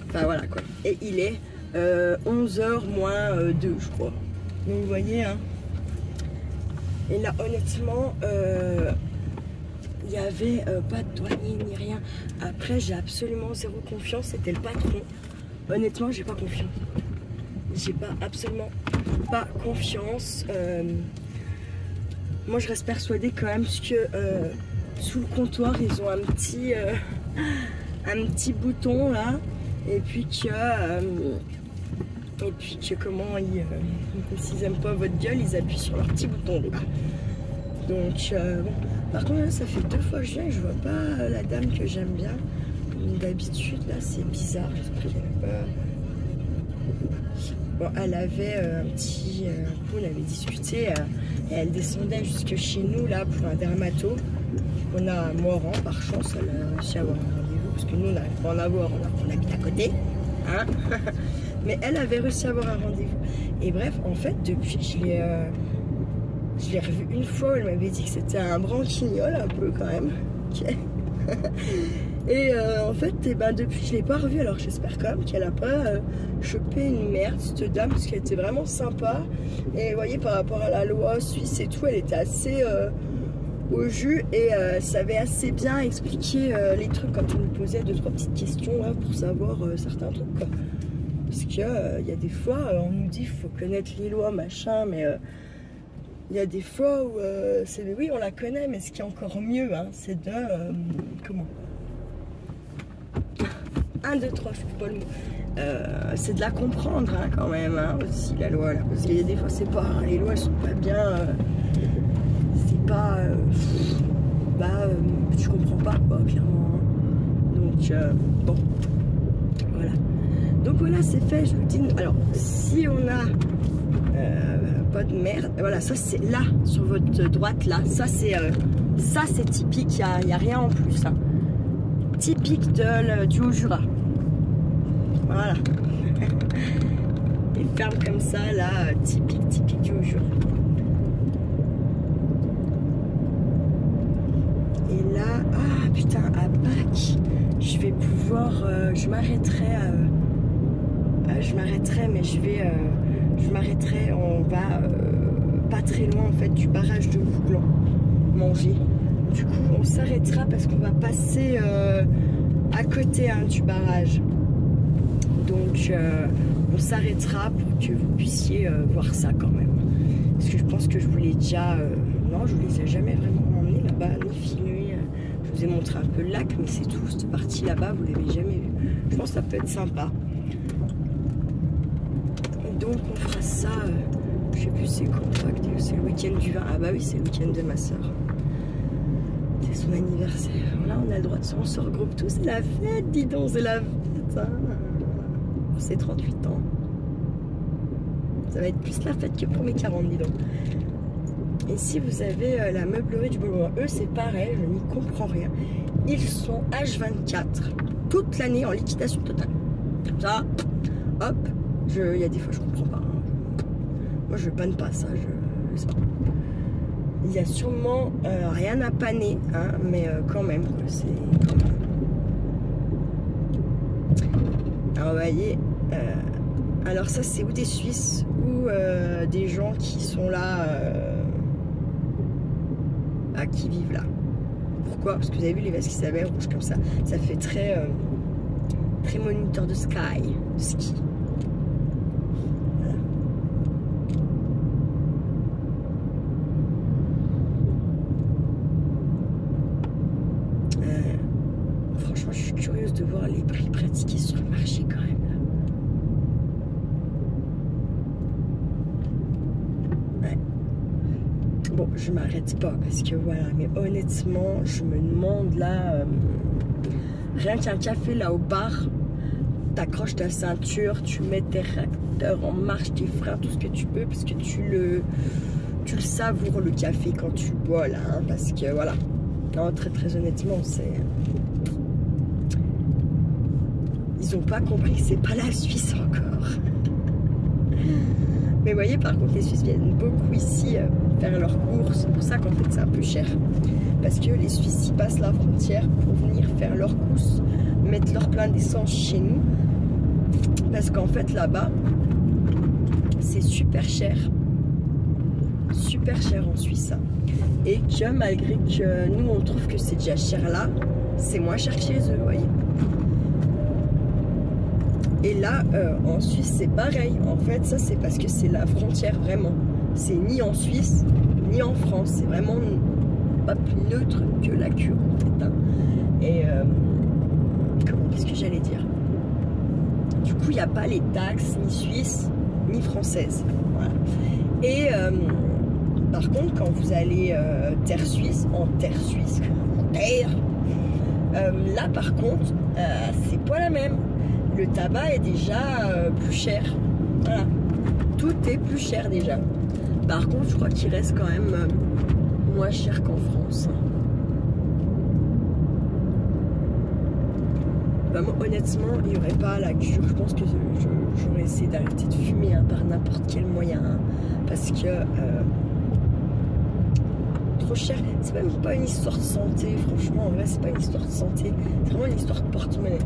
Enfin voilà quoi. Et il est 11h moins 2 je crois. Donc vous voyez, hein. Et là honnêtement, il n'y avait pas de douanier ni rien. Après j'ai absolument zéro confiance, c'était le patron. Honnêtement j'ai pas confiance. J'ai pas absolument pas confiance. Moi je reste persuadée quand même que sous le comptoir ils ont un petit bouton là. Et puis que comment s'ils aiment pas votre gueule, ils appuient sur leur petit bouton là. Donc bon. Par contre là, ça fait 2 fois que je viens et je vois pas la dame que j'aime bien. D'habitude là c'est bizarre, j'espère qu'elle n'a pas. Bon, elle avait un petit coup, on avait discuté et elle descendait jusque chez nous là pour un dermato. On a à Moran, par chance, elle a réussi à avoir un rendez-vous parce que nous on n'arrive pas à en avoir, on habite à côté. Hein. Mais elle avait réussi à avoir un rendez-vous. Et bref, en fait, depuis je l'ai revu une fois, elle m'avait dit que c'était un branquignol un peu quand même. Okay. Et en fait, depuis je l'ai pas revu, alors j'espère quand même qu'elle a pas chopé une merde cette dame parce qu'elle était vraiment sympa. Et vous voyez, par rapport à la loi suisse et tout, elle était assez au jus et savait assez bien expliquer les trucs quand on lui posait 2-3 petites questions là, pour savoir certains trucs quoi. Parce que il y a des fois on nous dit faut connaître les lois machin, mais il y a des fois où c'est oui on la connaît, mais ce qui est encore mieux hein, c'est de comment 1, 2, 3, je trouve pas le mot. C'est de la comprendre hein, quand même hein, aussi la loi là, parce qu'il y a des fois c'est pas les lois elles sont pas bien c'est pas tu comprends pas quoi clairement hein. Donc bon voilà, donc voilà c'est fait, je vous dis. Alors si on a pas de merde, voilà, ça c'est là sur votre droite là, ça c'est typique, il n'y a rien en plus hein. Typique du Haut-Jura. Voilà. Les fermes comme ça là, typique du Haut-Jura. Et là, ah putain, à Pâques, je vais pouvoir, je m'arrêterai, mais je m'arrêterai, on va pas très loin en fait du barrage de Gouglan, manger. Du coup on s'arrêtera parce qu'on va passer à côté hein, du barrage. Donc on s'arrêtera pour que vous puissiez voir ça quand même. Parce que je pense que je vous l'ai déjà... non, je vous les ai jamais vraiment emmenés là-bas, ni filmés. Je vous ai montré un peu le lac, mais c'est tout. Cette partie là-bas, vous l'avez jamais vue. Je pense que ça peut être sympa. Donc on fera ça, je sais plus c'est quand, c'est le week-end du 20. Ah bah oui, c'est le week-end de ma soeur. C'est son anniversaire. Là on a le droit de on se regroupe tous, c'est la fête, dis donc, c'est la fête hein. Pour ses 38 ans. Ça va être plus la fête que pour mes 40, dis donc. Et si vous avez la meublerie du Beaumont, eux c'est pareil, je n'y comprends rien. Ils sont H24 toute l'année en liquidation totale. Comme ça, hop, il y a des fois je comprends pas. Hein. Moi je panne pas ça, je sais pas. Il y a sûrement rien à panner, hein, mais quand même, c'est quand même. Alors vous voyez, alors ça c'est ou des Suisses ou des gens qui sont là, qui vivent là. Pourquoi? Parce que vous avez vu les vestes qui s'avèrent rouges comme ça. Ça fait très, très moniteur de ski. Franchement, je suis curieuse de voir les prix pratiqués sur le marché quand même. Ouais. Bon, je m'arrête pas parce que voilà, mais honnêtement, je me demande là, rien qu'un café là au bar, t'accroches ta ceinture, tu mets tes réacteurs en marche, tes freins, tout ce que tu peux, parce que tu le savoures le café quand tu bois là, hein, parce que voilà. Non, très honnêtement, c'est... Ils n'ont pas compris que c'est pas la Suisse encore. Mais vous voyez, voyez, par contre, les Suisses viennent beaucoup ici faire leurs courses. C'est pour ça qu'en fait, c'est un peu cher. Parce que les Suisses, ils passent la frontière pour venir faire leurs courses, mettre leur plein d'essence chez nous. Parce qu'en fait, là-bas, c'est super cher. Super cher en Suisse. Et que malgré que nous, on trouve que c'est déjà cher là, c'est moins cher que chez eux, vous voyez. Et là, en Suisse, c'est pareil. En fait, ça, c'est parce que c'est la frontière, vraiment. C'est ni en Suisse, ni en France. C'est vraiment pas plus neutre que la cure, en fait. Hein. Et qu'est-ce que j'allais dire? Du coup, il n'y a pas les taxes, ni suisses, ni françaises. Voilà. Et par contre, quand vous allez terre suisse, en terre, là, par contre, c'est pas la même. Le tabac est déjà plus cher. Voilà. Tout est plus cher déjà. Par contre, je crois qu'il reste quand même moins cher qu'en France. Bah, moi, honnêtement, il n'y aurait pas la cure. Je pense que j'aurais essayé d'arrêter de fumer hein, par n'importe quel moyen. Hein, parce que trop cher. C'est même pas une histoire de santé. Franchement, en vrai, c'est pas une histoire de santé. C'est vraiment une histoire de porte-monnaie.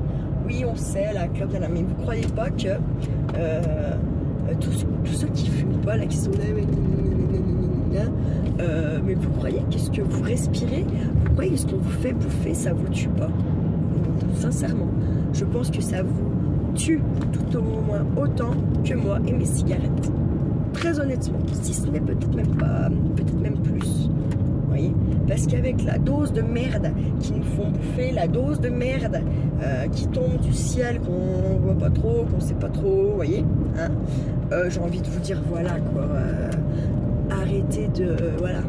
Oui, on sait, la clope, mais vous croyez pas que tous ceux qui fument pas, là, qui sont là, mais vous croyez que ce que vous respirez, vous croyez que ce qu'on vous fait bouffer, ça vous tue pas? Sincèrement, je pense que ça vous tue tout au moins autant que moi et mes cigarettes. Très honnêtement, si ce n'est peut-être même pas, peut-être même plus. Voyez, parce qu'avec la dose de merde qui nous font bouffer, la dose de merde qui tombe du ciel, qu'on voit pas trop, qu'on sait pas trop, vous voyez, hein, j'ai envie de vous dire, voilà quoi, arrêtez de, voilà,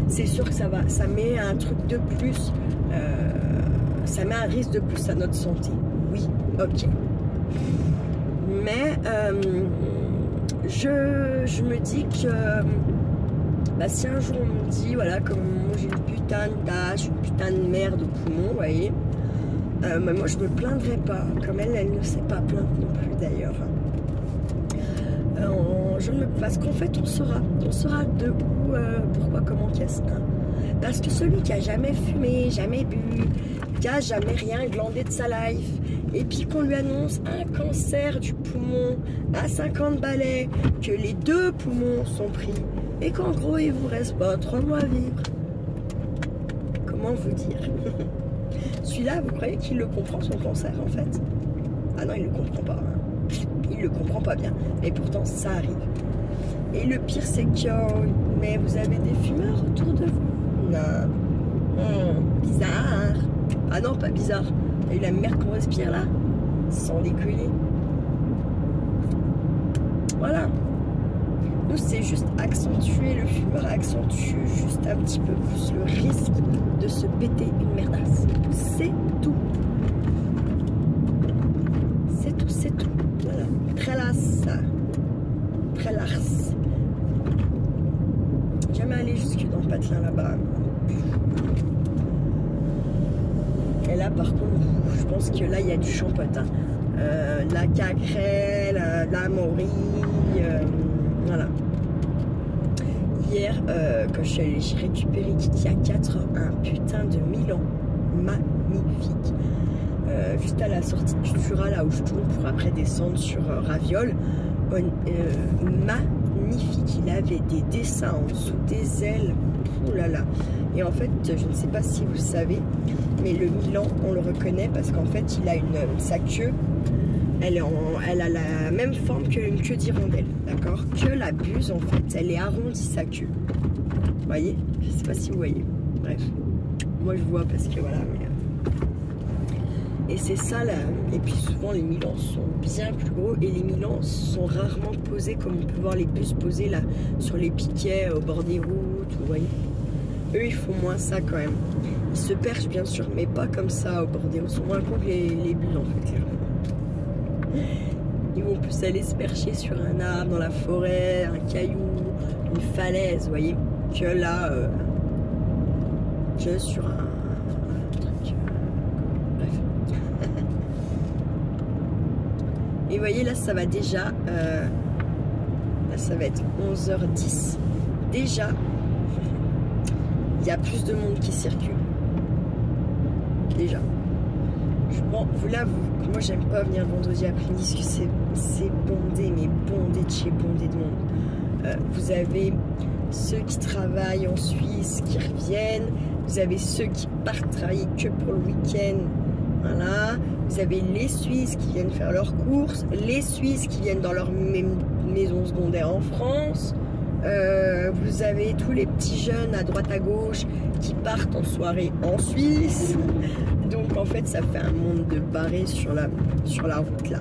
c'est sûr que ça met un truc de plus, ça met un risque de plus à notre santé, oui, ok, mais je me dis que bah, si un jour on me dit, voilà, comme j'ai une putain de tâche, une putain de merde au poumon, vous voyez, bah, moi je me plaindrai pas, comme elle ne s'est pas plainte non plus d'ailleurs. Parce qu'en fait on saura de où, pourquoi, comment, qu'est-ce. Hein. Parce que celui qui a jamais fumé, jamais bu, qui a jamais rien glandé de sa life, et puis qu'on lui annonce un cancer du poumon à 50 balais, que les 2 poumons sont pris, et qu'en gros il vous reste pas 3 mois à vivre. Comment vous dire? Celui-là, vous croyez qu'il le comprend son cancer en fait? Ah non, il le comprend pas. Hein. Il le comprend pas bien. Et pourtant ça arrive. Et le pire c'est que mais vous avez des fumeurs autour de vous? Non. Bizarre. Ah non, pas bizarre. T'as eu la merde qu'on respire là? Sans déconner. Voilà. Nous, c'est juste accentuer, le fumeur accentue juste un petit peu plus le risque de se péter une merdasse. C'est tout. C'est tout, c'est tout. Voilà. Très lasse. Très larce. Jamais aller jusque dans le patelin là-bas. Et là, par contre, je pense que là, il y a du champotin. La cacrelle, la morille. Voilà. Hier, quand je suis allée récupérer Kitty à 4, un putain de Milan magnifique. Juste à la sortie de Cultura, là où je tourne pour après descendre sur Raviol. Magnifique. Il avait des dessins en dessous des ailes. Ouh là là. Et en fait, je ne sais pas si vous savez, mais le Milan, on le reconnaît parce qu'en fait, il a sa queue. Elle a la même forme qu'une queue d'hirondelle, d'accord? Que la buse, en fait, elle est arrondie, sa queue. Vous voyez? Je sais pas si vous voyez. Bref. Moi, je vois parce que voilà. Mais... Et c'est ça, là. Et puis souvent, les Milans sont bien plus gros. Et les Milans sont rarement posés comme on peut voir les bus posés, là, sur les piquets, au bord des routes, vous voyez? Eux, ils font moins ça, quand même. Ils se perchent, bien sûr, mais pas comme ça, au bord des routes. Ils sont moins cons que les bus, en fait, clairement. Ils vont plus aller se percher sur un arbre, dans la forêt, un caillou, une falaise, vous voyez, que là, que sur un truc. Bref. Et vous voyez, là, ça va déjà. Là, ça va être 11h10. Déjà, il y a plus de monde qui circule. Déjà. Je prends, moi j'aime pas venir le vendredi après-midi parce que c'est bondé, mais bondé de chez bondé de monde. Vous avez ceux qui travaillent en Suisse qui reviennent, vous avez ceux qui partent travailler que pour le week-end, voilà. Vous avez les Suisses qui viennent faire leurs courses, les Suisses qui viennent dans leur maison secondaire en France. Vous avez tous les petits jeunes à droite à gauche qui partent en soirée en Suisse. Donc en fait ça fait un monde de barrés sur la route là.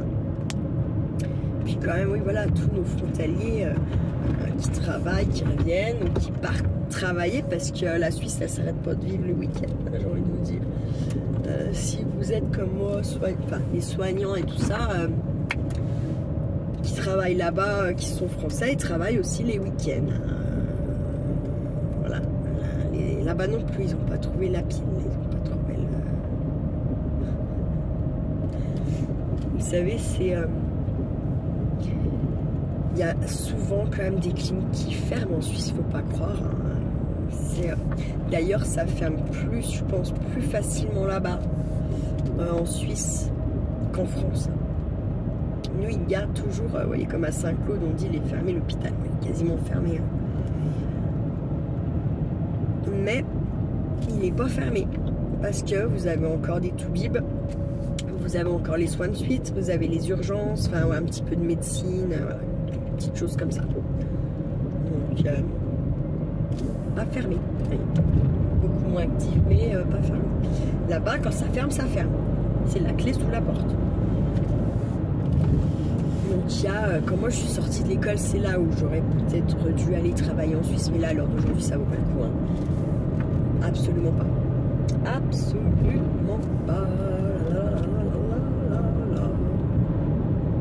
Puis quand même oui voilà, tous nos frontaliers qui travaillent, qui reviennent ou qui partent travailler parce que la Suisse ça s'arrête pas de vivre le week-end, j'ai envie de vous dire. Si vous êtes comme moi, les soignants et tout ça, qui travaillent là-bas, qui sont français, ils travaillent aussi les week-ends. Voilà. Là-bas non plus, ils n'ont pas trouvé la pile, ils n'ont pas trouvé le... Vous savez, c'est... Il y a souvent quand même des cliniques qui ferment en Suisse, faut pas croire. Hein. D'ailleurs, ça ferme plus, je pense, plus facilement là-bas, en Suisse, qu'en France. Nous, ils gardent toujours, vous voyez, comme à Saint-Claude, on dit il est fermé, l'hôpital, il est quasiment fermé. Hein. Mais il n'est pas fermé, parce que vous avez encore des toubibs, vous avez encore les soins de suite, vous avez les urgences, enfin ouais, un petit peu de médecine, voilà, des petites choses comme ça. Donc, pas fermé. Beaucoup moins actif, mais pas fermé. Là-bas, quand ça ferme, ça ferme. C'est la clé sous la porte. Donc il y a, quand moi je suis sortie de l'école, c'est là où j'aurais peut-être dû aller travailler en Suisse, mais là, à l'heure d'aujourd'hui, ça vaut pas le coup. Hein. Absolument pas. Absolument pas.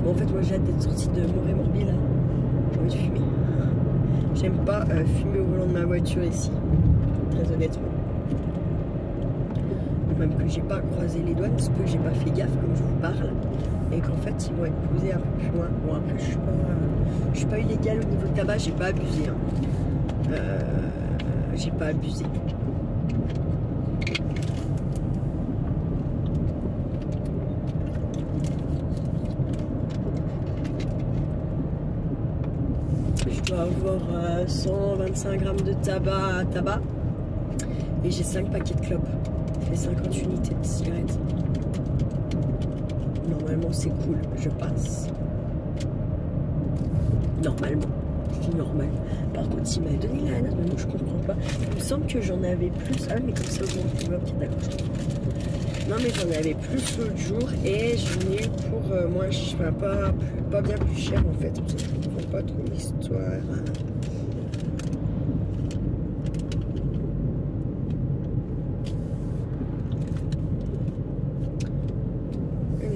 Bon, en fait, moi j'ai hâte d'être sortie de Morée-Morbier là. J'ai envie de fumer. J'aime pas fumer au volant de ma voiture ici, très honnêtement. Même que j'ai pas croisé les douanes parce que j'ai pas fait gaffe comme je vous parle et qu'en fait ils vont être posés un peu plus loin. Bon après je suis pas illégale au niveau de tabac, j'ai pas abusé. Hein. J'ai pas abusé. Je dois avoir 125 grammes de tabac et j'ai 5 paquets de clopes. Ça fait 50 unités de cigarettes. Normalement c'est cool, je passe. Normalement, je dis normal. Par contre, il m'a donné la note, mais moi je comprends pas. Il me semble que j'en avais plus. Ah mais comme ça augmente le bloc, d'accord, je comprends. Non mais j'en avais plus l'autre jour et j'en ai eu pour moi, je sais pas bien plus cher en fait. Je comprends pas trop l'histoire.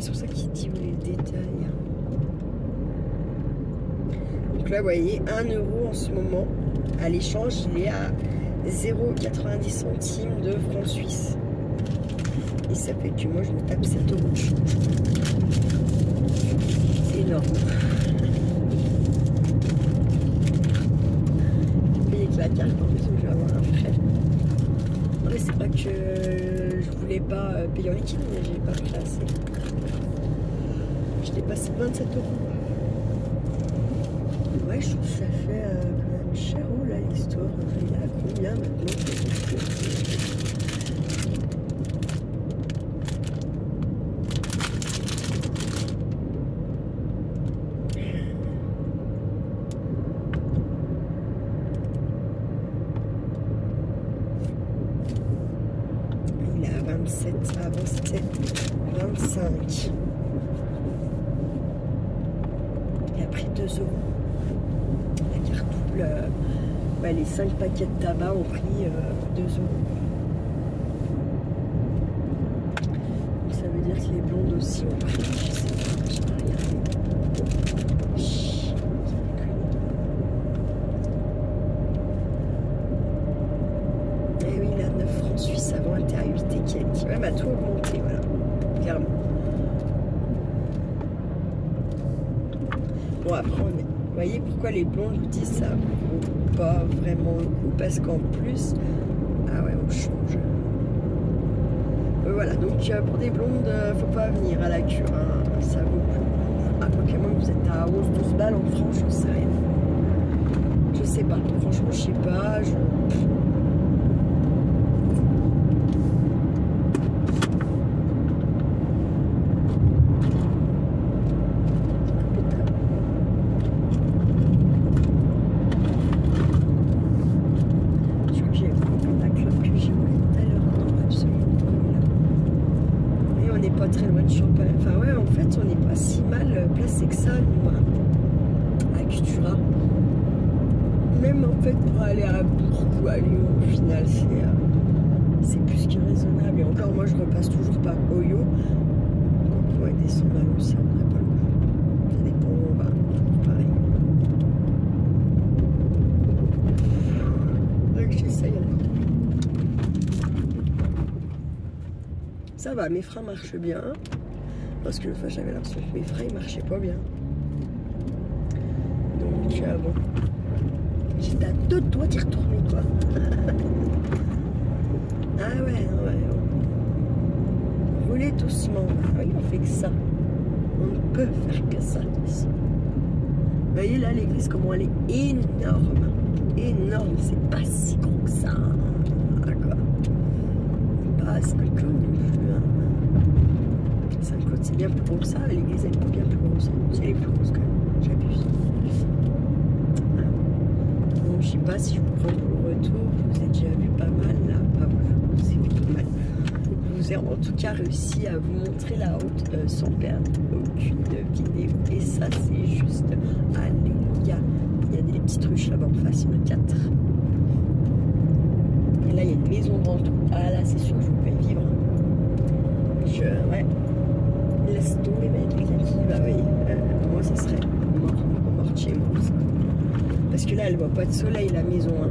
C'est pour ça qu'il dit où les détails. Donc là, vous voyez, 1 € en ce moment, à l'échange, il est à 0,90 centimes de francs suisses. Et ça fait que moi, je me tape 7 €. C'est énorme. Je vais payer avec la carte, en plus, je vais avoir un frais. Non, mais c'est pas que je voulais pas payer en liquide, mais j'ai pas pris assez. Je dépasse 27 €. Ouais, je trouve que ça fait quand même cher. Oh là, l'histoire. Il est à combien maintenant? Il est à 27, avant c'était 25. Il a pris 2 €. La carte double, les 5 paquets de tabac ont pris 2 €. Donc ça veut dire que les blondes aussi ont pris, je sais pas, j'ai pas regardé. Chut, et oui, là, 9 francs suisses avant était à 8 et quelques. Ouais, bah tout augmenté, voilà, clairement. Bon, après, Vous voyez pourquoi les blondes vous disent ça vaut pas vraiment le coup, parce qu'en plus, ah ouais, on change. Voilà, donc pour des blondes, faut pas venir à la cure, hein, ça vaut plus le coup. Ah, Pokémon, vous êtes à 11-12 balles en France, je sais rien. Je sais pas, franchement, je sais pas. Très loin de Champagne. Enfin ouais, en fait, on n'est pas si mal placé que ça, nous, à Cultura. Même en fait, pour aller à Bourg ou à Lyon, au final, c'est plus que raisonnable. Et encore, moi, je repasse toujours par Oyo. Donc, ouais, descendre à Lyon, ça n'aurait pas le coup. Ça dépend où on va. Toujours pareil. Donc, j'essaye. Ça va, mes freins marchent bien. Parce que l'autre fois, j'avais l'impression que mes freins ne marchaient pas bien. Donc, bon. J'étais à 2 doigts d'y retourner, quoi. Ah ouais, ouais. Roulez doucement. Oui, on fait que ça. On ne peut faire que ça. Vous voyez là, l'église, comment elle est énorme. Énorme. C'est pas si gros que ça. D'accord. Pas 5 clones non plus. Hein. 5 clones, c'est bien plus gros que ça. L'église, elle est bien plus grosse. C'est les plus grosses quand même. J'abuse. Je sais pas si je vous prends pour le retour, vous avez déjà vu pas mal là, pas vous, c'est plutôt mal. Je vous ai en tout cas réussi à vous montrer la route sans perdre aucune vidéo. Et ça c'est juste alléluia. Il y a des petites ruches là-bas en face, il y en a 4. Et là il y a une maison devant tout. Ah là c'est sûr que je vous fais vivre. Ouais. Laisse tomber ma vie, bah oui, moi ça serait mort de chez moi ça. Parce que là, elle voit pas de soleil, la maison. Hein.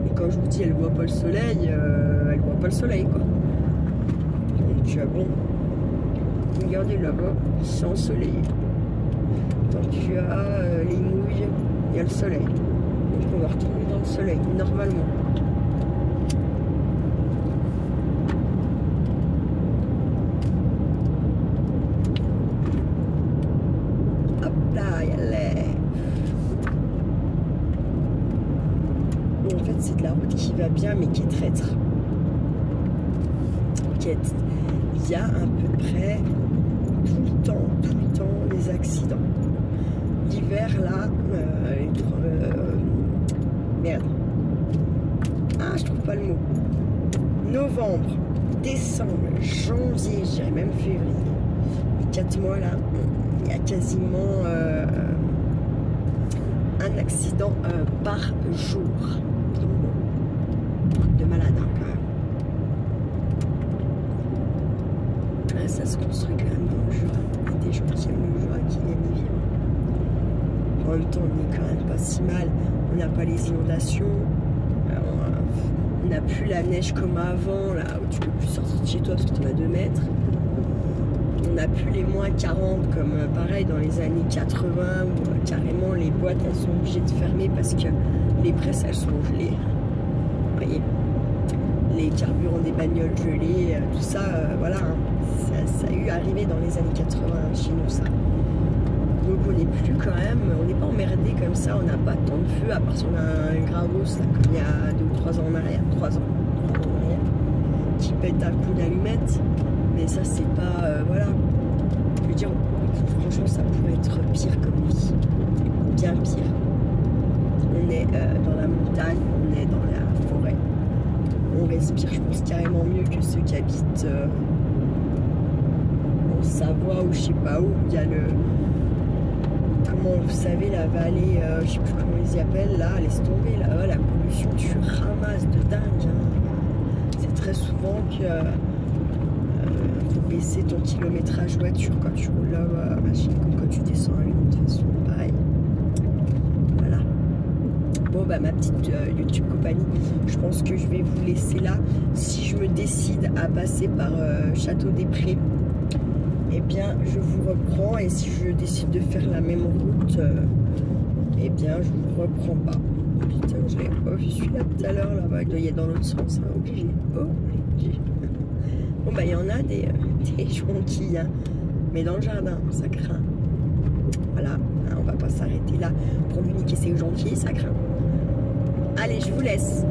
Et quand je vous dis, elle voit pas le soleil, elle voit pas le soleil, quoi. Donc, bon. Regardez là-bas, c'est ensoleillé. Quand tu as les mouilles, il y a le soleil. Donc, on va retrouver dans le soleil, normalement. Hop là, y a l'air. En fait, c'est de la route qui va bien, mais qui est traître. Il y a à peu près tout le temps, des accidents. L'hiver, là, merde. Ah, je trouve pas le mot. Novembre, décembre, janvier, je dirais même février. Les 4 mois, là, il y a quasiment un accident par jour. De malade hein, quand même. Là, ça se construit quand même dans le Jura. Il y a des gens qui aiment le Jura qui viennent y vivre. En même temps, on n'est quand même pas si mal. On n'a pas les inondations. On n'a plus la neige comme avant, là où tu peux plus sortir de chez toi parce que tu as 2 mètres. On n'a plus les moins 40 comme pareil dans les années 80 où carrément les boîtes elles sont obligées de fermer parce que les presses elles sont gelées. Vous voyez, les carburants des bagnoles gelés, tout ça, voilà, hein, ça a eu arrivé dans les années 80 chez nous ça. Donc on n'est plus quand même, on n'est pas emmerdé comme ça, on n'a pas tant de feu, à part si on a un gravos là, comme il y a 2 ou 3 ans en arrière, 3 ans en arrière, qui pète un coup d'allumette, mais ça c'est pas, voilà, je veux dire, franchement ça pourrait être pire comme vie, bien pire. On est dans la montagne, on est dans la forêt, on respire, je pense, carrément mieux que ceux qui habitent en Savoie ou je sais pas où, il y a le... Comment vous savez, la vallée, je sais plus comment ils y appellent, là, laisse tomber, là, la pollution, tu ramasses de dingue. Hein. C'est très souvent que faut baisser ton kilométrage voiture quand tu roules là, machin, comme quand tu descends à Lyon, de toute façon, pareil. Voilà. Bon, bah, ma petite YouTube compagnie, je pense que je vais vous laisser là. Si je me décide à passer par Château des Prés, eh bien je vous reprends, et si je décide de faire la même route, eh bien je vous reprends pas. Putain, je suis là tout à l'heure, là-bas, il doit y être dans l'autre sens, hein, obligé. Bon bah il y en a des jonquilles, hein, mais dans le jardin, ça craint. Voilà, hein, on va pas s'arrêter là pour lui niquer ses jonquilles, ça craint. Allez, je vous laisse.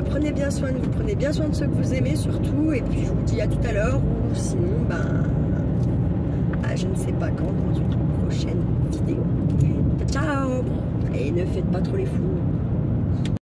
Prenez bien soin de vous, prenez bien soin de ceux que vous aimez surtout, et puis je vous dis à tout à l'heure, ou sinon, ben, je ne sais pas quand, dans une prochaine vidéo. Ciao! Et ne faites pas trop les fous.